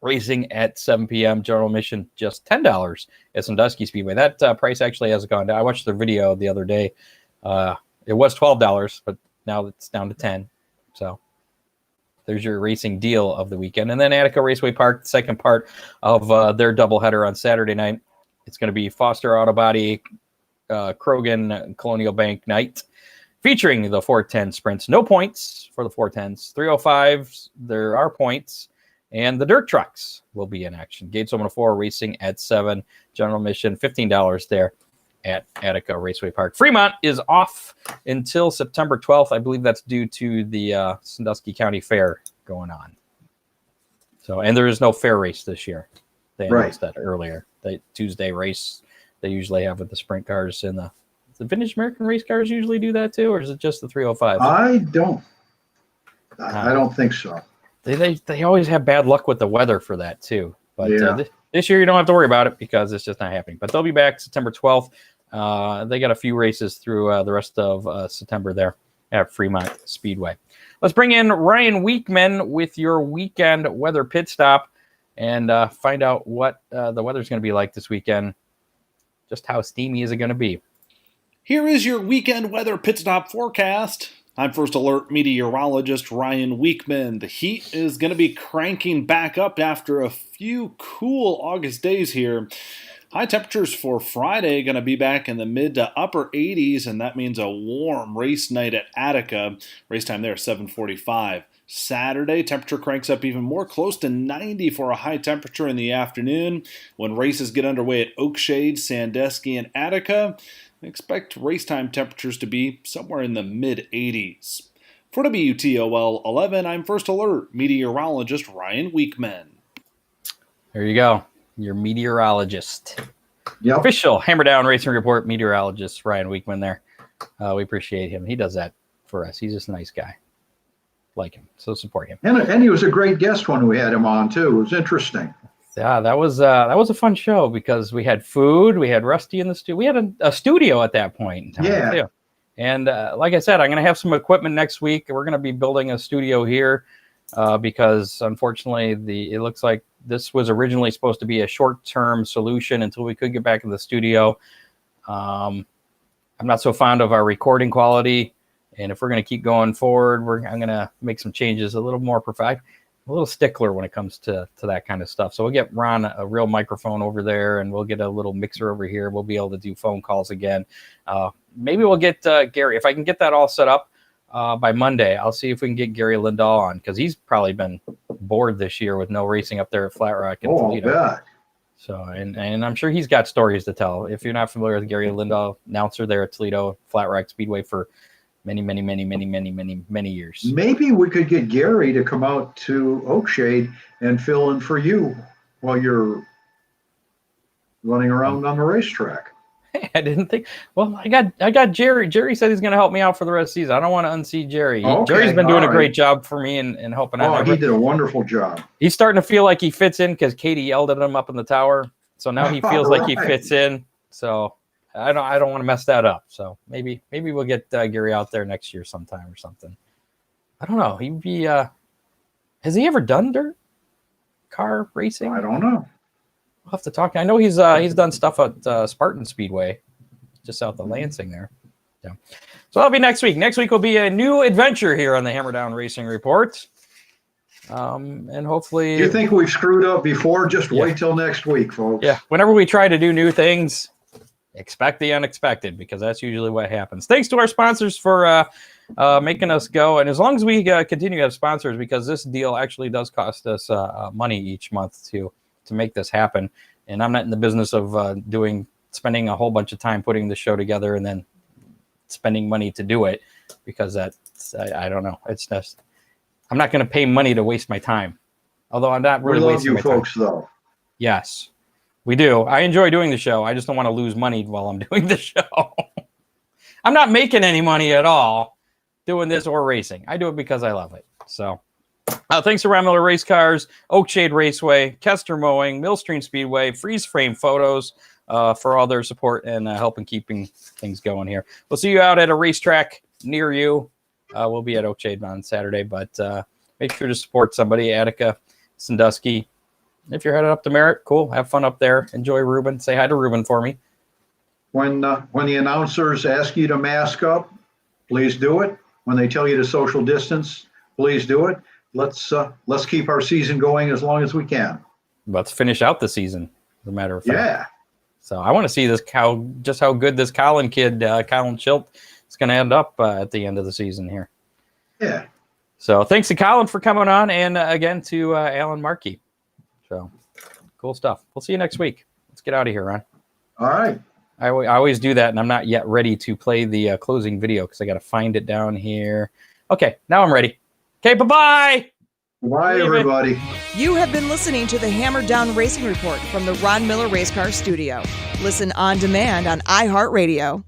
Racing at 7 p.m. General admission, just $10 at Sandusky Speedway. That price actually hasn't gone down. I watched the video the other day. It was $12, but now it's down to 10. So there's your racing deal of the weekend. And then Attica Raceway Park, the second part of their doubleheader on Saturday night. It's going to be Foster Auto Body, Krogan, Colonial Bank night, featuring the 410 sprints. No points for the 410s. 305s, there are points. And the dirt trucks will be in action. Gates open at 4, racing at 7. General admission, $15 there at Attica Raceway Park. Fremont is off until September 12th. I believe that's due to the Sandusky County Fair going on. So, and there is no fair race this year. They announced that earlier. The Tuesday race they usually have with the sprint cars and the Vintage American race cars usually do that too, or is it just the 305? I don't think so. They always have bad luck with the weather for that too. But yeah. This year you don't have to worry about it because it's just not happening. But they'll be back September 12th. They got a few races through the rest of September there at Fremont Speedway. Let's bring in Ryan Weekman with your weekend weather pit stop and find out what the weather's going to be like this weekend. Just how steamy is it going to be? Here is your weekend weather pit stop forecast. I'm First Alert meteorologist Ryan Weekman. The heat is going to be cranking back up after a few cool August days here. High temperatures for Friday going to be back in the mid to upper 80s, and that means a warm race night at Attica. Race time there, 7:45. Saturday, temperature cranks up even more, close to 90 for a high temperature in the afternoon. When races get underway at Oakshade, Sandusky, and Attica, expect race time temperatures to be somewhere in the mid-80s. For WTOL 11, I'm First Alert meteorologist Ryan Weekman. There you go. Your meteorologist. Yep. Official Hammer Down Racing Report meteorologist Ryan Weekman there. We appreciate him. He does that for us. He's just a nice guy. Like him. So support him. And he was a great guest when we had him on too. It was interesting. Yeah, that was a fun show because we had food, we had Rusty in the studio. We had a studio at that point in time. Yeah. Too. And like I said, I'm going to have some equipment next week. We're going to be building a studio here because unfortunately it looks like this was originally supposed to be a short-term solution until we could get back in the studio. I'm not so fond of our recording quality. And if we're going to keep going forward, I'm going to make some changes, a little more a little stickler when it comes to that kind of stuff. So we'll get Ron a real microphone over there, and we'll get a little mixer over here. We'll be able to do phone calls again. Maybe we'll get Gary. If I can get that all set up by Monday, I'll see if we can get Gary Lindahl on because he's probably been bored this year with no racing up there at Flat Rock and Toledo. God. So, and I'm sure he's got stories to tell. If you're not familiar with Gary Lindahl, announcer there at Toledo Flat Rock Speedway for many years. Maybe we could get Gary to come out to Oakshade and fill in for you while you're running around on the racetrack. I didn't think. Well, I got Jerry. Jerry said he's going to help me out for the rest of the season. I don't want to unseat Jerry. Okay, Jerry's been doing a all great right. job for me and helping out. Oh, he did a wonderful job. He's starting to feel like he fits in because Katie yelled at him up in the tower. So now he feels like he Right. fits in. So I don't want to mess that up. So maybe we'll get Gary out there next year sometime or something. I don't know. He'd be. Has he ever done dirt car racing? I don't know. We'll have to talk. I know he's done stuff at Spartan Speedway, just south of Lansing there. Yeah. So that'll be next week. Next week will be a new adventure here on the Hammer Down Racing Report. And hopefully, You think we've screwed up before? Just wait till next week, folks. yeah, whenever we try to do new things, expect the unexpected, because that's usually what happens. Thanks to our sponsors for making us go. And as long as we continue to have sponsors, because this deal actually does cost us money each month to make this happen. And I'm not in the business of spending a whole bunch of time putting the show together and then spending money to do it, because that's, I don't know. It's just, I'm not going to pay money to waste my time. Although I'm not really We love wasting you my folks, time. though. Yes, we do. I enjoy doing the show. I just don't want to lose money while I'm doing the show. I'm not making any money at all doing this or racing. I do it because I love it. So thanks to Ron Miller Race Cars, Oakshade Raceway, Kester Mowing, Millstream Speedway, Freeze Frame Photos for all their support and helping keeping things going here. We'll see you out at a racetrack near you. We'll be at Oakshade on Saturday, but make sure to support somebody. Attica, Sandusky. If you're headed up to Merritt, cool. Have fun up there. Enjoy Ruben. Say hi to Ruben for me. When the announcers ask you to mask up, please do it. When they tell you to social distance, please do it. Let's keep our season going as long as we can. Let's finish out the season, as a matter of fact. Yeah. So I want to see just how good this Kolin kid, Kolin Schilt, is going to end up at the end of the season here. Yeah. So thanks to Kolin for coming on, and again to Alan Markey. So cool stuff. We'll see you next week. Let's get out of here, Ron. All right. I always do that, and I'm not yet ready to play the closing video because I got to find it down here. Okay, now I'm ready. Okay, bye-bye. Bye, everybody. You have been listening to the Hammer Down Racing Report from the Ron Miller Race Car Studio. Listen on demand on iHeartRadio.